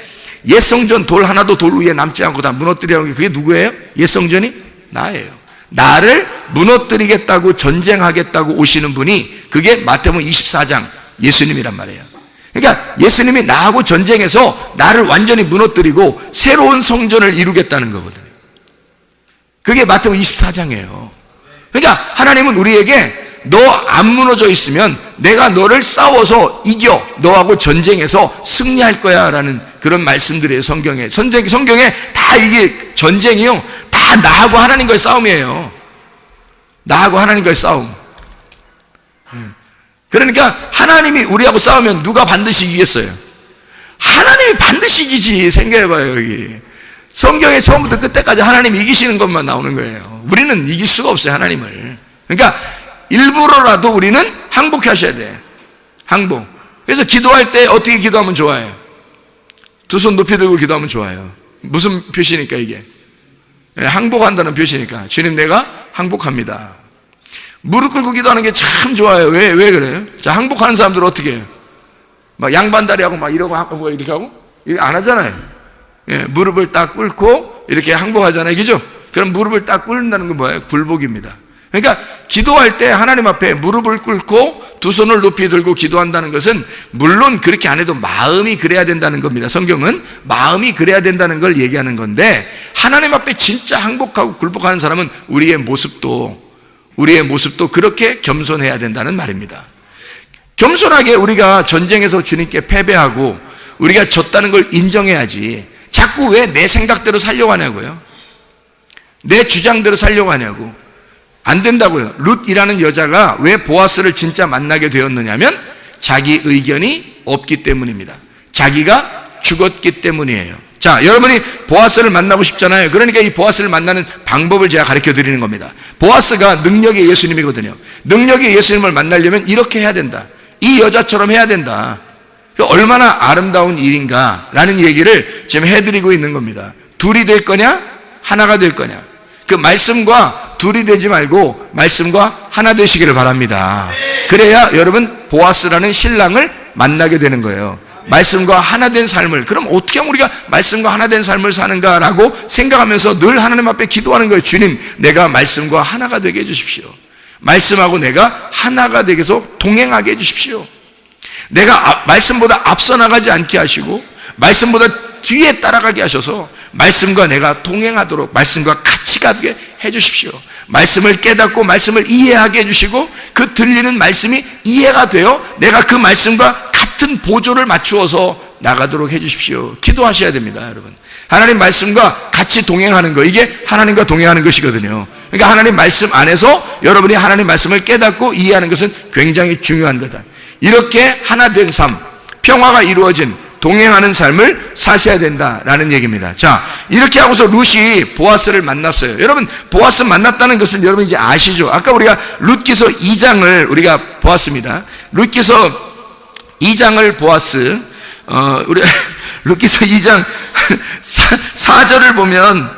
옛 성전 돌 하나도 돌 위에 남지 않고 다 무너뜨리라는 게 그게 누구예요? 옛 성전이 나예요. 나를 무너뜨리겠다고 전쟁하겠다고 오시는 분이 그게 마태복음 24장 예수님이란 말이에요. 그러니까 예수님이 나하고 전쟁해서 나를 완전히 무너뜨리고 새로운 성전을 이루겠다는 거거든요. 그게 마태복음 24장이에요. 그러니까 하나님은 우리에게 너 안 무너져 있으면 내가 너를 싸워서 이겨, 너하고 전쟁해서 승리할 거야 라는 그런 말씀들이에요. 성경에 다 이게 전쟁이요, 다 나하고 하나님과의 싸움이에요. 나하고 하나님과의 싸움. 그러니까 하나님이 우리하고 싸우면 누가 반드시 이기겠어요? 하나님이 반드시 이기지. 생각해봐요. 여기 성경에 처음부터 끝까지 하나님이 이기시는 것만 나오는 거예요. 우리는 이길 수가 없어요, 하나님을. 그러니까 일부러라도 우리는 항복해 하셔야 돼. 항복. 그래서 기도할 때 어떻게 기도하면 좋아요? 두 손 높이 들고 기도하면 좋아요. 무슨 표시니까 이게? 항복한다는 표시니까. 주님, 내가 항복합니다. 무릎 꿇고 기도하는 게 참 좋아요. 왜 그래요? 자, 항복하는 사람들은 어떻게 해요? 막 양반다리 하고 막 이러고 하고 이렇게 하고? 이렇게 안 하잖아요. 예, 무릎을 딱 꿇고 이렇게 항복하잖아요. 그죠? 그럼 무릎을 딱 꿇는다는 건 뭐예요? 굴복입니다. 그러니까 기도할 때 하나님 앞에 무릎을 꿇고 두 손을 높이 들고 기도한다는 것은 물론 그렇게 안 해도 마음이 그래야 된다는 겁니다. 성경은 마음이 그래야 된다는 걸 얘기하는 건데, 하나님 앞에 진짜 항복하고 굴복하는 사람은 우리의 모습도 그렇게 겸손해야 된다는 말입니다. 겸손하게 우리가 전쟁에서 주님께 패배하고 우리가 졌다는 걸 인정해야지, 자꾸 왜 내 생각대로 살려고 하냐고요? 내 주장대로 살려고 하냐고. 안 된다고요. 룻이라는 여자가 왜 보아스를 진짜 만나게 되었느냐면 자기 의견이 없기 때문입니다. 자기가 죽었기 때문이에요. 자, 여러분이 보아스를 만나고 싶잖아요. 그러니까 이 보아스를 만나는 방법을 제가 가르쳐 드리는 겁니다. 보아스가 능력의 예수님이거든요. 능력의 예수님을 만나려면 이렇게 해야 된다. 이 여자처럼 해야 된다. 얼마나 아름다운 일인가 라는 얘기를 지금 해드리고 있는 겁니다. 둘이 될 거냐? 하나가 될 거냐? 그 말씀과 둘이 되지 말고 말씀과 하나 되시기를 바랍니다. 그래야 여러분 보아스라는 신랑을 만나게 되는 거예요. 말씀과 하나 된 삶을. 그럼 어떻게 하면 우리가 말씀과 하나 된 삶을 사는가라고 생각하면서 늘 하나님 앞에 기도하는 거예요. 주님, 내가 말씀과 하나가 되게 해주십시오. 말씀하고 내가 하나가 되게 해서 동행하게 해주십시오. 내가 말씀보다 앞서 나가지 않게 하시고 말씀보다 뒤에 따라가게 하셔서 말씀과 내가 동행하도록, 말씀과 같이 가게 해주십시오. 말씀을 깨닫고 말씀을 이해하게 해주시고 그 들리는 말씀이 이해가 되어 내가 그 말씀과 같은 보조를 맞추어서 나가도록 해주십시오. 기도하셔야 됩니다, 여러분. 하나님 말씀과 같이 동행하는 거, 이게 하나님과 동행하는 것이거든요. 그러니까 하나님 말씀 안에서 여러분이 하나님 말씀을 깨닫고 이해하는 것은 굉장히 중요한 거다. 이렇게 하나 된 삶, 평화가 이루어진 동행하는 삶을 사셔야 된다라는 얘기입니다. 자, 이렇게 하고서 룻이 보아스를 만났어요. 여러분, 보아스 만났다는 것은 여러분 이제 아시죠? 아까 우리가 룻기서 2장을 우리가 보았습니다. 룻기서 2장을 보았스, 우리 룻기서 2장 4절을 보면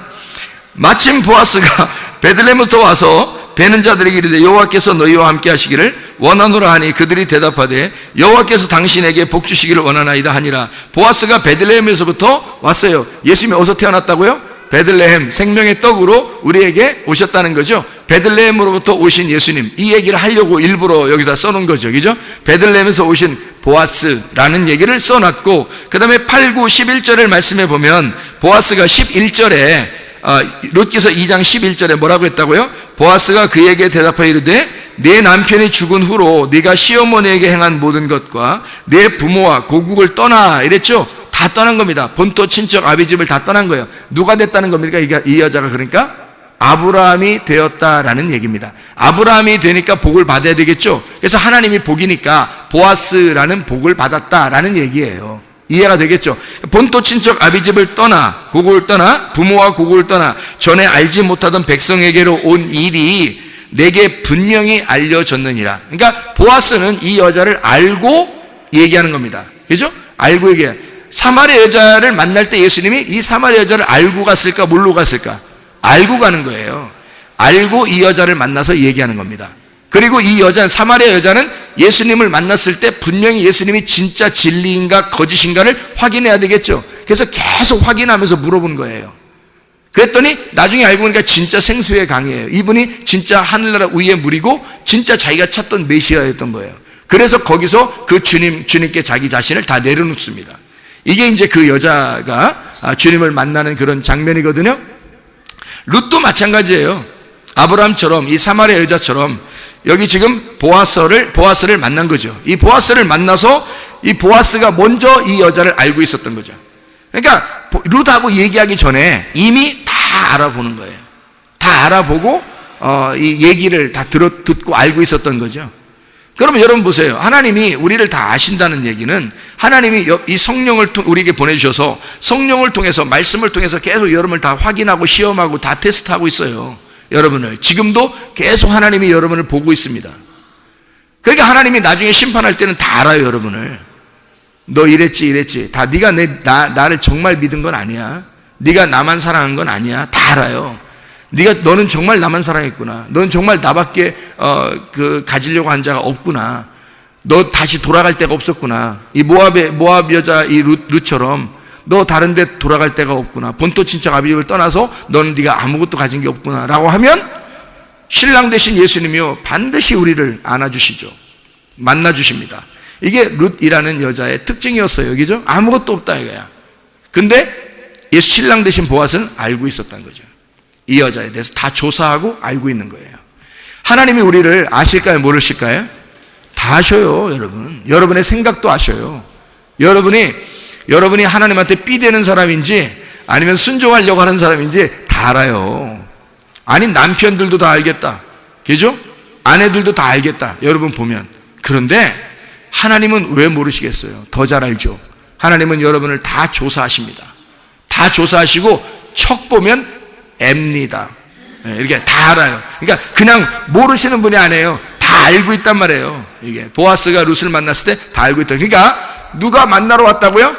마침 보아스가 베들레헴부터 와서 베는 자들에게 이르되 여호와께서 너희와 함께 하시기를 원하노라 하니 그들이 대답하되 여호와께서 당신에게 복 주시기를 원하나이다 하니라. 보아스가 베들레헴에서부터 왔어요. 예수님이 어디서 태어났다고요? 베들레헴, 생명의 떡으로 우리에게 오셨다는 거죠. 베들레헴으로부터 오신 예수님, 이 얘기를 하려고 일부러 여기다 써놓은 거죠. 그죠? 베들레헴에서 오신 보아스라는 얘기를 써놨고, 그 다음에 8, 9, 11절을 말씀해 보면 보아스가 11절에 룻기서 2장 11절에 뭐라고 했다고요? 보아스가 그에게 대답하여 이르되 내 남편이 죽은 후로 네가 시어머니에게 행한 모든 것과 내 부모와 고국을 떠나 이랬죠. 다 떠난 겁니다. 본토 친척 아비집을 다 떠난 거예요. 누가 됐다는 겁니까? 이 여자가 그러니까 아브라함이 되었다라는 얘기입니다. 아브라함이 되니까 복을 받아야 되겠죠. 그래서 하나님이 복이니까 보아스라는 복을 받았다라는 얘기예요. 이해가 되겠죠? 본토 친척 아비집을 떠나, 고국을 떠나, 부모와 고국을 떠나 전에 알지 못하던 백성에게로 온 일이 내게 분명히 알려졌느니라. 그러니까 보아스는 이 여자를 알고 얘기하는 겁니다. 그죠? 알고 얘기해. 사마리아 여자를 만날 때 예수님이 이 사마리아 여자를 알고 갔을까 모르고 갔을까? 알고 가는 거예요. 알고 이 여자를 만나서 얘기하는 겁니다. 그리고 이 여자, 사마리아 여자는 예수님을 만났을 때 분명히 예수님이 진짜 진리인가 거짓인가를 확인해야 되겠죠. 그래서 계속 확인하면서 물어본 거예요. 그랬더니 나중에 알고 보니까 진짜 생수의 강이에요. 이분이 진짜 하늘나라 위의 물이고 진짜 자기가 찾던 메시아였던 거예요. 그래서 거기서 그 주님께 자기 자신을 다 내려놓습니다. 이게 이제 그 여자가 주님을 만나는 그런 장면이거든요. 룻도 마찬가지예요. 아브라함처럼 이 사마리아 여자처럼 여기 지금 보아스를 만난 거죠. 이 보아스를 만나서 이 보아스가 먼저 이 여자를 알고 있었던 거죠. 그러니까 룻하고 얘기하기 전에 이미 다 알아보는 거예요. 다 알아보고 이 얘기를 다 듣고 알고 있었던 거죠. 그러면 여러분 보세요. 하나님이 우리를 다 아신다는 얘기는 하나님이 이 성령을 우리에게 보내주셔서 성령을 통해서 말씀을 통해서 계속 여러분을 다 확인하고 시험하고 다 테스트하고 있어요. 여러분을 지금도 계속 하나님이 여러분을 보고 있습니다. 그러니까 하나님이 나중에 심판할 때는 다 알아요. 여러분을 너 이랬지 다 네가 나를 정말 믿은 건 아니야. 네가 나만 사랑한 건 아니야. 다 알아요. 너는 정말 나만 사랑했구나. 너는 정말 나밖에 가지려고 한 자가 없구나. 너 다시 돌아갈 데가 없었구나. 이 모압 여자 이 룻처럼 너 다른 데 돌아갈 데가 없구나. 본토 친척 아비집을 떠나서 너는 네가 아무것도 가진 게 없구나 라고 하면 신랑 되신 예수님이요 반드시 우리를 안아주시죠. 만나주십니다. 이게 룻이라는 여자의 특징이었어요. 그죠? 아무것도 없다 이거야. 근데 신랑 되신 보아스는 알고 있었다는 거죠. 이 여자에 대해서 다 조사하고 알고 있는 거예요. 하나님이 우리를 아실까요? 모르실까요? 다 아셔요. 여러분의 생각도 아셔요. 여러분이 하나님한테 삐대는 사람인지 아니면 순종하려고 하는 사람인지 다 알아요. 아니 남편들도 다 알겠다. 그죠? 아내들도 다 알겠다. 여러분 보면. 그런데 하나님은 왜 모르시겠어요? 더 잘 알죠. 하나님은 여러분을 다 조사하십니다. 다 조사하시고 척 보면 앱니다. 이렇게 다 알아요. 그러니까 그냥 모르시는 분이 아니에요. 다 알고 있단 말이에요. 이게 보아스가 룻을 만났을 때 다 알고 있다. 그러니까 누가 만나러 왔다고요?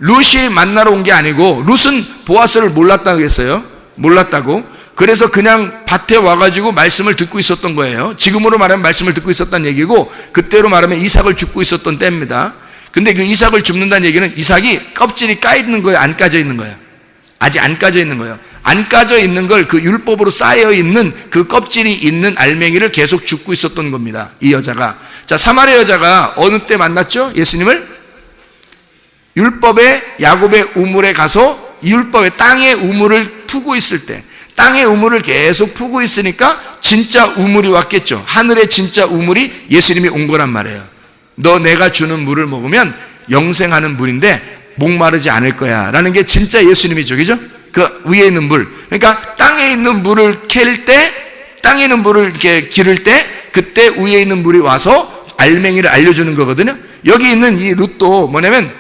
룻이 만나러 온 게 아니고 룻은 보아스를 몰랐다고 했어요. 몰랐다고. 그래서 그냥 밭에 와가지고 말씀을 듣고 있었던 거예요. 지금으로 말하면 말씀을 듣고 있었다는 얘기고 그때로 말하면 이삭을 줍고 있었던 때입니다. 근데 그 이삭을 줍는다는 얘기는 이삭이 껍질이 까 있는 거예요? 안 까져 있는 거예요? 아직 안 까져 있는 거예요. 안 까져 있는 걸 그 율법으로 쌓여 있는 그 껍질이 있는 알맹이를 계속 줍고 있었던 겁니다. 이 여자가. 자, 사마리아 여자가 어느 때 만났죠? 예수님을? 율법의 야곱의 우물에 가서 율법의 땅의 우물을 푸고 있을 때 땅의 우물을 계속 푸고 있으니까 진짜 우물이 왔겠죠. 하늘의 진짜 우물이 예수님이 온 거란 말이에요. 너 내가 주는 물을 먹으면 영생하는 물인데 목마르지 않을 거야 라는 게 진짜 예수님이죠. 그죠? 그 위에 있는 물. 그러니까 땅에 있는 물을 캘 때 땅에 있는 물을 이렇게 기를 때 그때 위에 있는 물이 와서 알맹이를 알려주는 거거든요. 여기 있는 이 룻도 뭐냐면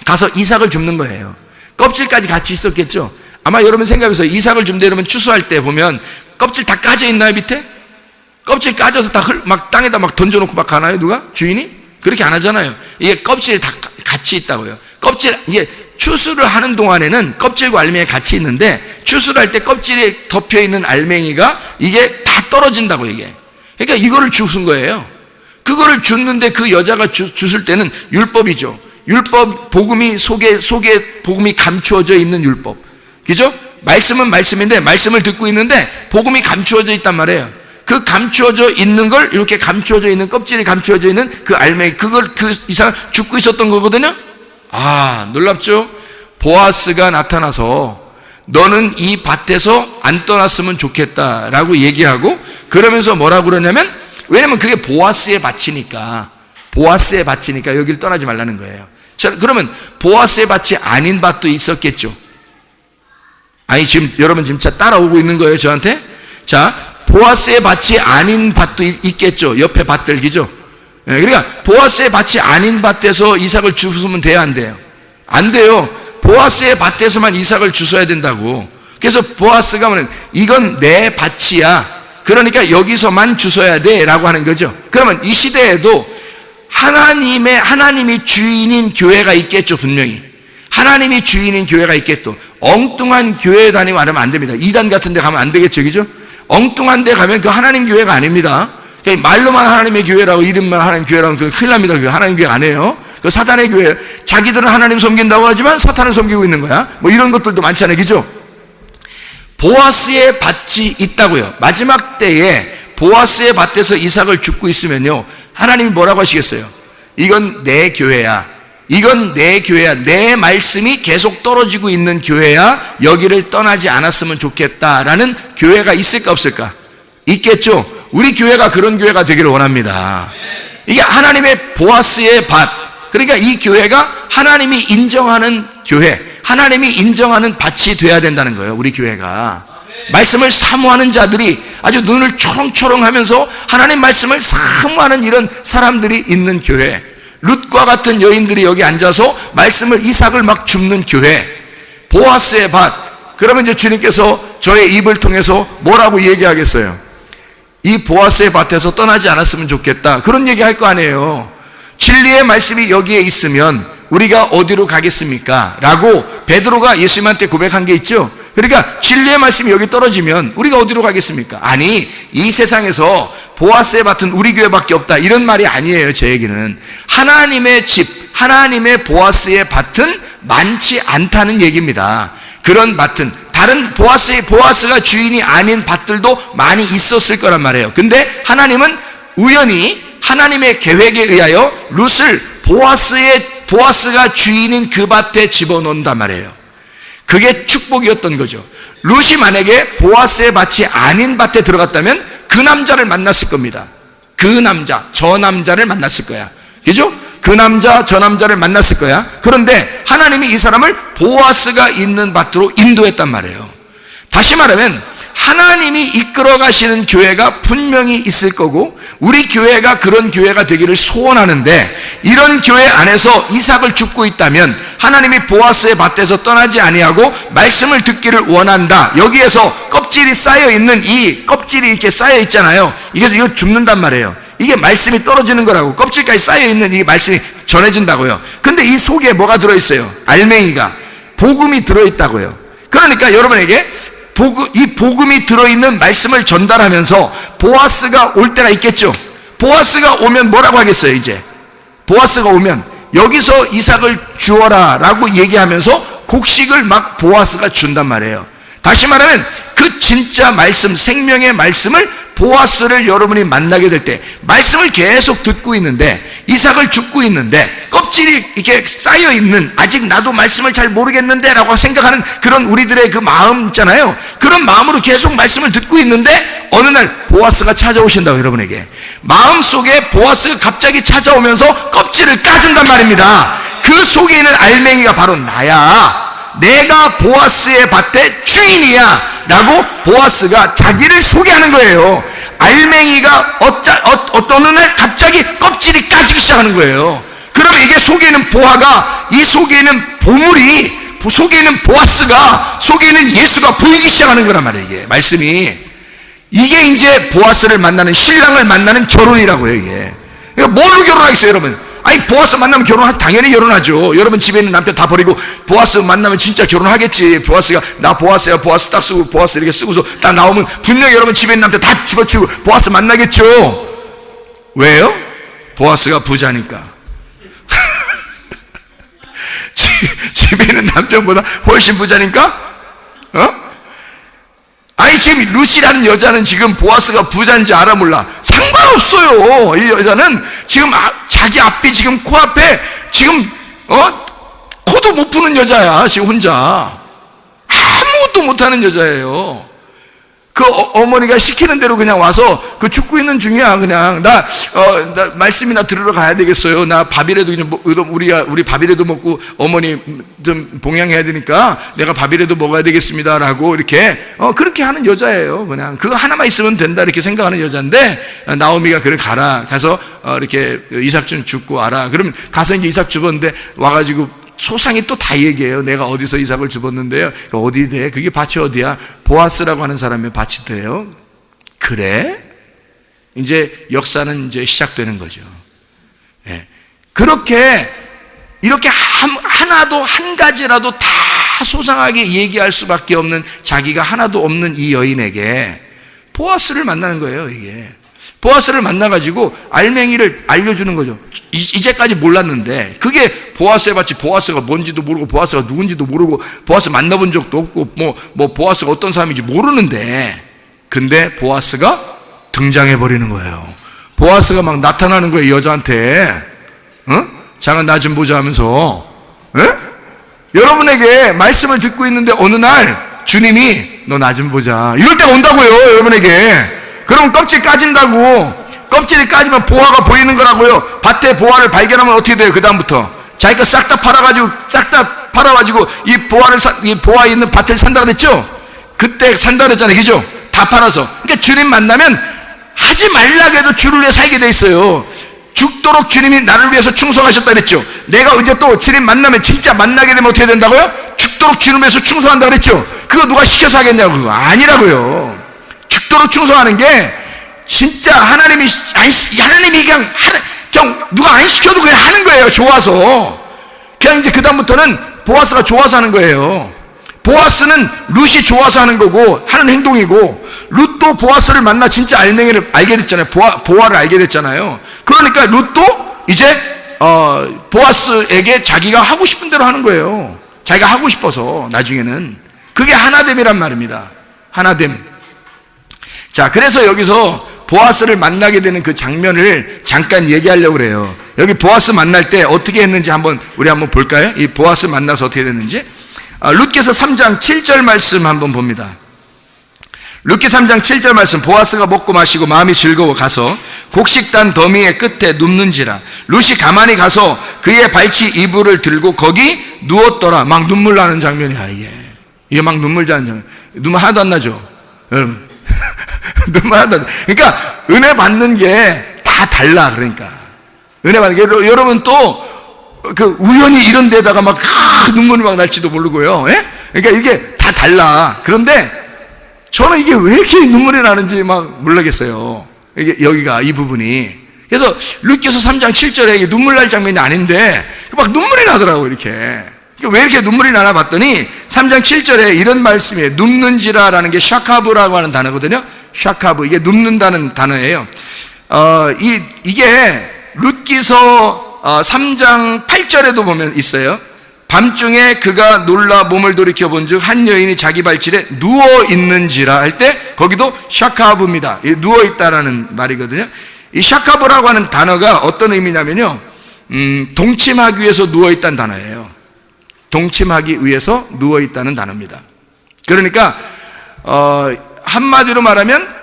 가서 이삭을 줍는 거예요. 껍질까지 같이 있었겠죠. 아마 여러분 생각해서 이삭을 줍는데 여러분 추수할 때 보면 껍질 다 까져 있나요? 밑에? 껍질 까져서 다 막 땅에다 막 던져놓고 막 가나요? 누가? 주인이? 그렇게 안 하잖아요. 이게 껍질이 다 같이 있다고요. 이게 추수를 하는 동안에는 껍질과 알맹이가 같이 있는데 추수를 할 때 껍질에 덮여 있는 알맹이가 이게 다 떨어진다고 이게. 그러니까 이거를 주신 거예요. 그거를 줬는데 그 여자가 주실 때는 율법이죠. 율법 복음이 속에 복음이 감추어져 있는 율법. 그죠? 말씀은 말씀인데 말씀을 듣고 있는데 복음이 감추어져 있단 말이에요. 그 감추어져 있는 걸 이렇게 감추어져 있는 껍질이 감추어져 있는 그 알맹이 그걸 그 이상을 줍고 있었던 거거든요. 아, 놀랍죠? 보아스가 나타나서 너는 이 밭에서 안 떠났으면 좋겠다라고 얘기하고 그러면서 뭐라고 그러냐면 왜냐면 그게 보아스의 밭이니까 여기를 떠나지 말라는 거예요. 자, 그러면 보아스의 밭이 아닌 밭도 있었겠죠. 아니 지금 여러분 지금 따라오고 있는 거예요 저한테? 자, 보아스의 밭이 아닌 밭도 있겠죠. 옆에 밭들 그죠? 그러니까 보아스의 밭이 아닌 밭에서 이삭을 주우면 돼요, 안 돼요? 안 돼요. 보아스의 밭에서만 이삭을 주워야 된다고. 그래서 보아스가 뭐냐면 이건 내 밭이야. 그러니까 여기서만 주셔야 돼 라고 하는 거죠. 그러면 이 시대에도 하나님이 주인인 교회가 있겠죠. 분명히 하나님이 주인인 교회가 있겠죠. 엉뚱한 교회 다니고 하면 안 됩니다. 이단 같은 데 가면 안 되겠죠. 그죠? 엉뚱한 데 가면 그 하나님 교회가 아닙니다. 말로만 하나님의 교회라고 이름만 하나님 교회라고 큰일 납니다. 그 하나님 교회 아니에요. 그 사탄의 교회. 자기들은 하나님 섬긴다고 하지만 사탄을 섬기고 있는 거야. 뭐 이런 것들도 많잖아요. 그죠? 보아스의 밭이 있다고요. 마지막 때에 보아스의 밭에서 이삭을 줍고 있으면요, 하나님이 뭐라고 하시겠어요? 이건 내 교회야. 이건 내 교회야. 내 말씀이 계속 떨어지고 있는 교회야. 여기를 떠나지 않았으면 좋겠다라는 교회가 있을까 없을까? 있겠죠. 우리 교회가 그런 교회가 되기를 원합니다. 이게 하나님의 보아스의 밭. 그러니까 이 교회가 하나님이 인정하는 교회, 하나님이 인정하는 밭이 돼야 된다는 거예요. 우리 교회가 말씀을 사모하는 자들이 아주 눈을 초롱초롱하면서 하나님 말씀을 사모하는 이런 사람들이 있는 교회, 룻과 같은 여인들이 여기 앉아서 말씀을 이삭을 막 줍는 교회, 보아스의 밭. 그러면 이제 주님께서 저의 입을 통해서 뭐라고 얘기하겠어요? 이 보아스의 밭에서 떠나지 않았으면 좋겠다, 그런 얘기 할 거 아니에요. 진리의 말씀이 여기에 있으면 우리가 어디로 가겠습니까? 라고 베드로가 예수님한테 고백한 게 있죠. 그러니까 진리의 말씀이 여기 떨어지면 우리가 어디로 가겠습니까? 아니, 이 세상에서 보아스의 밭은 우리 교회밖에 없다, 이런 말이 아니에요. 제 얘기는 하나님의 집, 하나님의 보아스의 밭은 많지 않다는 얘기입니다. 그런 밭은 다른 보아스가 주인이 아닌 밭들도 많이 있었을 거란 말이에요. 근데 하나님은 우연히 하나님의 계획에 의하여 룻을 보아스가 주인인 그 밭에 집어넣는단 말이에요. 그게 축복이었던 거죠. 룻이 만약에 보아스의 밭이 아닌 밭에 들어갔다면 그 남자를 만났을 겁니다. 그 남자, 저 남자를 만났을 거야. 그죠? 그 남자, 저 남자를 만났을 거야. 그런데 하나님이 이 사람을 보아스가 있는 밭으로 인도했단 말이에요. 다시 말하면 하나님이 이끌어 가시는 교회가 분명히 있을 거고, 우리 교회가 그런 교회가 되기를 소원하는데, 이런 교회 안에서 이삭을 줍고 있다면 하나님이 보아스의 밭에서 떠나지 아니하고 말씀을 듣기를 원한다. 여기에서 껍질이 쌓여 있는, 이 껍질이 이렇게 쌓여 있잖아요. 이거 줍는단 말이에요. 이게 말씀이 떨어지는 거라고. 껍질까지 쌓여 있는 이 말씀이 전해진다고요. 근데 이 속에 뭐가 들어있어요? 알맹이가, 복음이 들어있다고요. 그러니까 여러분에게 이 복음이 들어있는 말씀을 전달하면서 보아스가 올 때가 있겠죠. 보아스가 오면 뭐라고 하겠어요? 이제 보아스가 오면 여기서 이삭을 주어라 라고 얘기하면서 곡식을 막 보아스가 준단 말이에요. 다시 말하면 그 진짜 말씀, 생명의 말씀을, 보아스를 여러분이 만나게 될 때 말씀을 계속 듣고 있는데, 이삭을 줍고 있는데 껍질이 이렇게 쌓여 있는, 아직 나도 말씀을 잘 모르겠는데 라고 생각하는 그런 우리들의 그 마음 있잖아요. 그런 마음으로 계속 말씀을 듣고 있는데 어느 날 보아스가 찾아오신다고. 여러분에게 마음속에 보아스가 갑자기 찾아오면서 껍질을 까준단 말입니다. 그 속에 있는 알맹이가 바로 나야, 내가 보아스의 밭의 주인이야 라고 보아스가 자기를 소개하는 거예요. 알맹이가 어떤 날 갑자기 껍질이 까지기 시작하는 거예요. 그러면 이게 속에 있는 보아가, 이 속에 있는 보물이, 속에 있는 보아스가, 속에 있는 예수가 보이기 시작하는 거란 말이에요. 이게 말씀이, 이게 이제 보아스를 만나는, 신랑을 만나는 결혼이라고요. 이게 그러니까 뭘로 결혼하겠어요 여러분? 아니, 보아스 만나면 당연히 결혼하죠. 여러분 집에 있는 남편 다 버리고 보아스 만나면 진짜 결혼하겠지. 보아스가 나 보아스야, 보아스 딱 쓰고, 보아스 이렇게 쓰고서 딱 나오면 분명히 여러분 집에 있는 남편 다 집어치우고 보아스 만나겠죠. 왜요? 보아스가 부자니까. 집에 있는 남편보다 훨씬 부자니까? 아니, 지금 룻이라는 여자는 지금 보아스가 부자인지 알아 몰라? 상관없어요. 이 여자는 지금 자기 앞이 지금 코앞에 지금 코도 못 푸는 여자야. 지금 혼자 아무것도 못하는 여자예요. 그 어머니가 시키는 대로 그냥 와서 그 죽고 있는 중이야. 그냥 나 말씀이나 들으러 가야 되겠어요. 나 밥이라도 그냥 우리 밥이라도 먹고 어머니 좀 봉양해야 되니까 내가 밥이라도 먹어야 되겠습니다라고 이렇게 그렇게 하는 여자예요. 그냥 그거 하나만 있으면 된다 이렇게 생각하는 여자인데, 나오미가 그래 가라, 가서 이렇게 이삭 좀 줍고 와라. 그러면 가서 이제 이삭 줍었는데 와가지고 소상히 또 다 얘기해요. 내가 어디서 이삭을 줍었는데요. 어디 돼? 그게 밭이 어디야? 보아스라고 하는 사람의 밭이 돼요. 그래? 이제 역사는 이제 시작되는 거죠. 예. 그렇게 이렇게 하나도 한 가지라도 다 소상하게 얘기할 수밖에 없는 자기가 하나도 없는 이 여인에게 보아스를 만나는 거예요. 이게 보아스를 만나가지고 알맹이를 알려주는 거죠. 이제까지 몰랐는데 그게 보아스의 밭이 보아스가 뭔지도 모르고 보아스가 누군지도 모르고 보아스 만나본 적도 없고 뭐 보아스가 어떤 사람인지 모르는데 근데 보아스가 등장해 버리는 거예요. 보아스가 막 나타나는 거예요. 여자한테 잠깐 나 좀 보자 하면서 여러분에게 말씀을 듣고 있는데 어느 날 주님이 너 나 좀 보자 이럴 때가 온다고요. 여러분에게. 그러면 껍질 까진다고. 껍질이 까지면 보화가 보이는 거라고요. 밭에 보화를 발견하면 어떻게 돼요? 그 다음부터 자기가 싹 다 팔아가지고 이 보화 있는 밭을 산다고 그랬죠. 그때 산다고 그랬잖아요. 그죠? 다 팔아서. 그러니까 주님 만나면 하지 말라고 해도 주를 위해 살게 돼 있어요. 죽도록 주님이 나를 위해서 충성하셨다 그랬죠. 내가 이제 또 주님 만나면 진짜 만나게 되면 어떻게 된다고요? 죽도록 주님 위해서 충성한다 그랬죠. 그거 누가 시켜서 하겠냐고. 그거 아니라고요. 죽도록 충성하는 게 진짜 하나님이 그냥 누가 안 시켜도 그냥 하는 거예요. 좋아서. 그냥 이제 그다음부터는 보아스가 좋아서 하는 거예요. 보아스는 룻이 좋아서 하는 거고 하는 행동이고, 룻도 보아스를 만나 진짜 알맹이를 알게 됐잖아요. 보아를 알게 됐잖아요. 그러니까 룻도 이제 보아스에게 자기가 하고 싶은 대로 하는 거예요. 자기가 하고 싶어서. 나중에는 그게 하나됨이란 말입니다. 하나됨. 자, 그래서 여기서 보아스를 만나게 되는 그 장면을 잠깐 얘기하려고 그래요. 여기 보아스 만날 때 어떻게 했는지 우리 한번 볼까요? 이 보아스 만나서 어떻게 됐는지. 룻기서 3장 7절 말씀 한번 봅니다. 룻기 3장 7절 말씀. 보아스가 먹고 마시고 마음이 즐거워 가서 곡식단 더미의 끝에 눕는지라. 룻이 가만히 가서 그의 발치 이불을 들고 거기 누웠더라. 막 눈물 나는 장면이야. 이게 막 눈물 나는 장면. 눈물 하나도 안 나죠 여러분? 눈물 하나도 안 나. 그러니까 은혜 받는 게 다 달라. 그러니까 은혜 받는 게, 여러분 또 그 우연히 이런 데다가 막 눈물이 막 날지도 모르고요. 예? 그러니까 이게 다 달라. 그런데 저는 이게 왜 이렇게 눈물이 나는지 막 모르겠어요. 이게 여기가 이 부분이. 그래서 룻기서 3장 7절에 이게 눈물 날 장면이 아닌데 막 눈물이 나더라고. 이렇게. 왜 이렇게 눈물이 나나 봤더니 3장 7절에 이런 말씀이에요. 눕는지라라는 게 샤카브라고 하는 단어거든요. 샤카브. 이게 눕는다는 단어예요. 이게 룻기서 3장 8절에도 보면 있어요. 밤중에 그가 놀라 몸을 돌이켜 본즉 한 여인이 자기 발치에 누워 있는지라 할 때 거기도 샤카브입니다. 누워 있다라는 말이거든요. 이 샤카브라고 하는 단어가 어떤 의미냐면요, 동침하기 위해서 누워 있다는 단어예요. 동침하기 위해서 누워 있다는 단어입니다. 그러니까 한마디로 말하면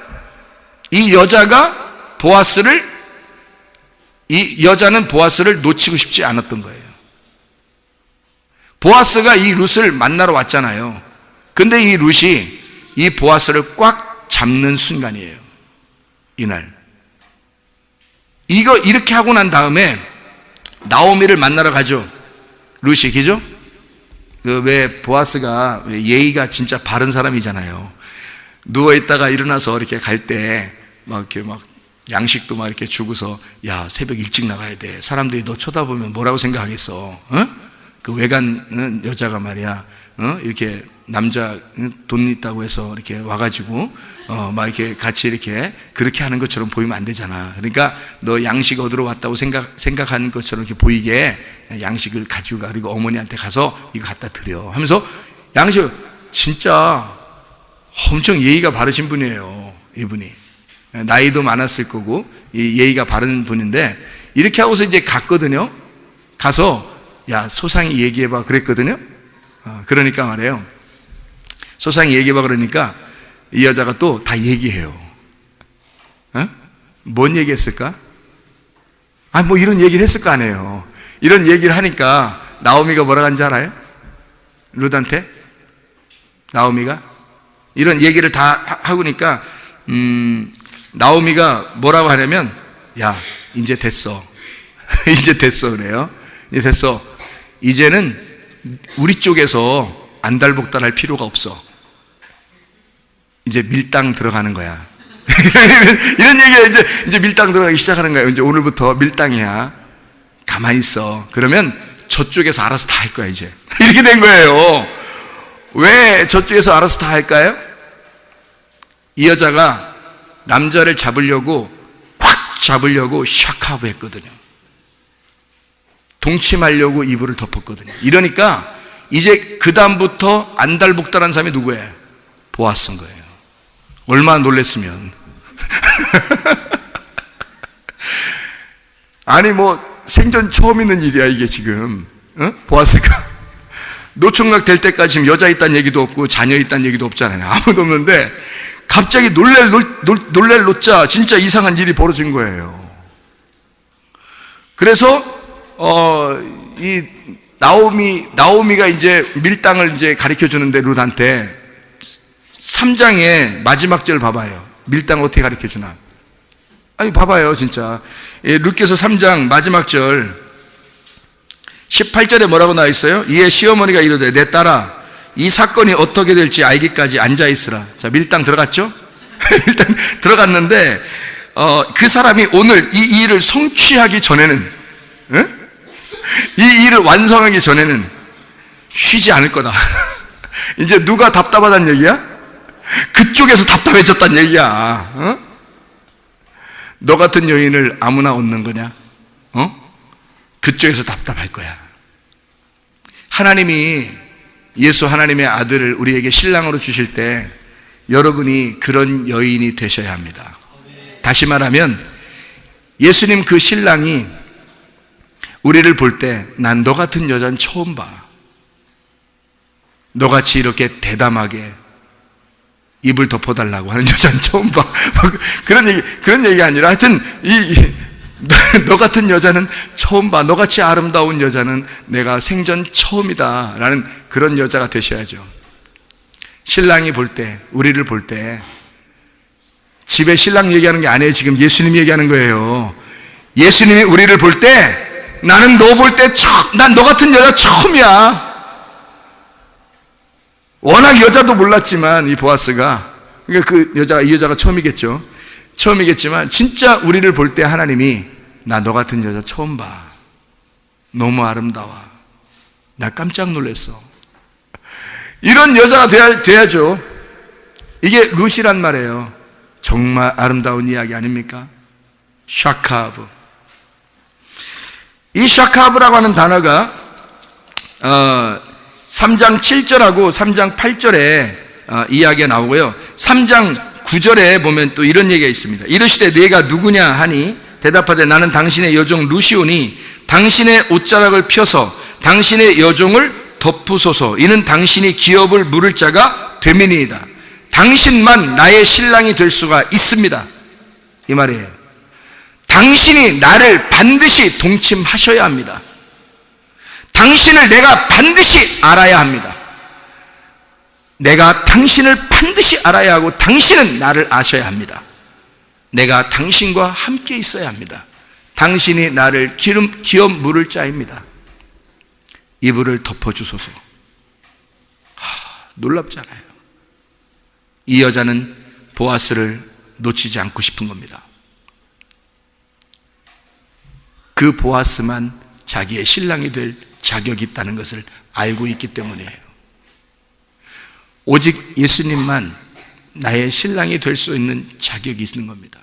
이 여자는 보아스를 놓치고 싶지 않았던 거예요. 보아스가 이 룻을 만나러 왔잖아요. 근데 이 룻이 이 보아스를 꽉 잡는 순간이에요. 이날. 이렇게 하고 난 다음에 나오미를 만나러 가죠. 룻이. 그죠? 왜 보아스가 예의가 진짜 바른 사람이잖아요. 누워있다가 일어나서 이렇게 갈 때 이렇게 양식도 이렇게 주고서, 야, 새벽 일찍 나가야 돼. 사람들이 너 쳐다보면 뭐라고 생각하겠어? 그 외간 여자가 말이야, 이렇게 남자 돈 있다고 해서 이렇게 와가지고, 이렇게 같이 이렇게 그렇게 하는 것처럼 보이면 안 되잖아. 그러니까 너 양식 얻으러 왔다고 생각하는 것처럼 이렇게 보이게 양식을 가지고 가. 그리고 어머니한테 가서 이거 갖다 드려. 하면서 양식, 진짜 엄청 예의가 바르신 분이에요. 이분이. 나이도 많았을 거고, 예의가 바른 분인데, 이렇게 하고서 이제 갔거든요. 가서, 야, 소상히 얘기해봐. 그랬거든요. 그러니까 말이에요. 소상히 얘기해봐. 그러니까 이 여자가 또 다 얘기해요. 뭔 얘기했을까? 이런 얘기를 했을 거 아니에요. 이런 얘기를 하니까 나오미가 뭐라고 하는지 알아요? 룻한테? 나오미가? 이런 얘기를 다 하고니까, 나오미가 뭐라고 하냐면, 야, 이제 됐어. 이제 됐어. 그래요. 이제 됐어. 이제는 우리 쪽에서 안달복달할 필요가 없어. 이제 밀당 들어가는 거야. 이런 얘기가 이제 밀당 들어가기 시작하는 거예요. 이제 오늘부터 밀당이야. 가만히 있어. 그러면 저쪽에서 알아서 다 할 거야, 이제. 이렇게 된 거예요. 왜 저쪽에서 알아서 다 할까요? 이 여자가 남자를 잡으려고 꽉 잡으려고 샤카브 했거든요. 동침하려고 이불을 덮었거든요. 이러니까 이제 그 다음부터 안달복달한 사람이 누구예요? 보아스인 거예요. 얼마나 놀랬으면. 아니 뭐 생전 처음 있는 일이야 이게 지금. 보아스가 노총각 될 때까지 지금 여자 있다는 얘기도 없고 자녀 있다는 얘기도 없잖아요. 아무도 없는데 갑자기 놀랄 놓자 진짜 이상한 일이 벌어진 거예요. 그래서 이 나오미가 이제 밀당을 이제 가르쳐 주는데 룻한테 3장의 마지막 절 봐봐요. 밀당을 어떻게 가르쳐 주나? 아니 봐봐요 진짜. 룻께서 3장 마지막 절 18절에 뭐라고 나와 있어요? 이에 시어머니가 이르되 내 딸아 이 사건이 어떻게 될지 알기까지 앉아 있으라. 자, 밀당 들어갔죠? 밀당 들어갔는데 그 사람이 오늘 이 일을 성취하기 전에는 이 일을 완성하기 전에는 쉬지 않을 거다. 이제 누가 답답하다는 얘기야? 그쪽에서 답답해졌다는 얘기야. 너 같은 여인을 아무나 얻는 거냐? 그쪽에서 답답할 거야. 하나님이 예수 하나님의 아들을 우리에게 신랑으로 주실 때 여러분이 그런 여인이 되셔야 합니다. 다시 말하면 예수님 그 신랑이 우리를 볼 때 난 너 같은 여자는 처음 봐. 너같이 이렇게 대담하게 입을 덮어달라고 하는 여자는 처음 봐. 그런 얘기 아니라 하여튼 너 같은 여자는 처음 봐. 너같이 아름다운 여자는 내가 생전 처음이다 라는 그런 여자가 되셔야죠. 신랑이 볼 때, 우리를 볼 때 집에 신랑 얘기하는 게 아니에요. 지금 예수님이 얘기하는 거예요. 예수님이 우리를 볼 때 나는 너 볼 때 난 너 같은 여자 처음이야. 워낙 여자도 몰랐지만 이 보아스가, 그러니까 이 여자가 처음이겠죠. 처음이겠지만 진짜 우리를 볼 때 하나님이 나 너 같은 여자 처음 봐. 너무 아름다워. 나 깜짝 놀랐어. 이런 여자가 돼야죠. 이게 룻이란 말이에요. 정말 아름다운 이야기 아닙니까? 샤카브. 이 샤카브라고 하는 단어가 3장 7절하고 3장 8절에 이야기가 나오고요. 3장 9절에 보면 또 이런 얘기가 있습니다. 이르시되 네가 누구냐 하니 대답하되 나는 당신의 여종 루시오니 당신의 옷자락을 펴서 당신의 여종을 덮으소서. 이는 당신이 기업을 물을 자가 되민이이다. 당신만 나의 신랑이 될 수가 있습니다. 이 말이에요. 당신이 나를 반드시 동침하셔야 합니다. 당신을 내가 반드시 알아야 합니다. 내가 당신을 반드시 알아야 하고 당신은 나를 아셔야 합니다. 내가 당신과 함께 있어야 합니다. 당신이 나를 기업 물을 자입니다. 이불을 덮어주소서. 놀랍잖아요. 이 여자는 보아스를 놓치지 않고 싶은 겁니다. 그 보아스만 자기의 신랑이 될 자격이 있다는 것을 알고 있기 때문이에요. 오직 예수님만 나의 신랑이 될 수 있는 자격이 있는 겁니다.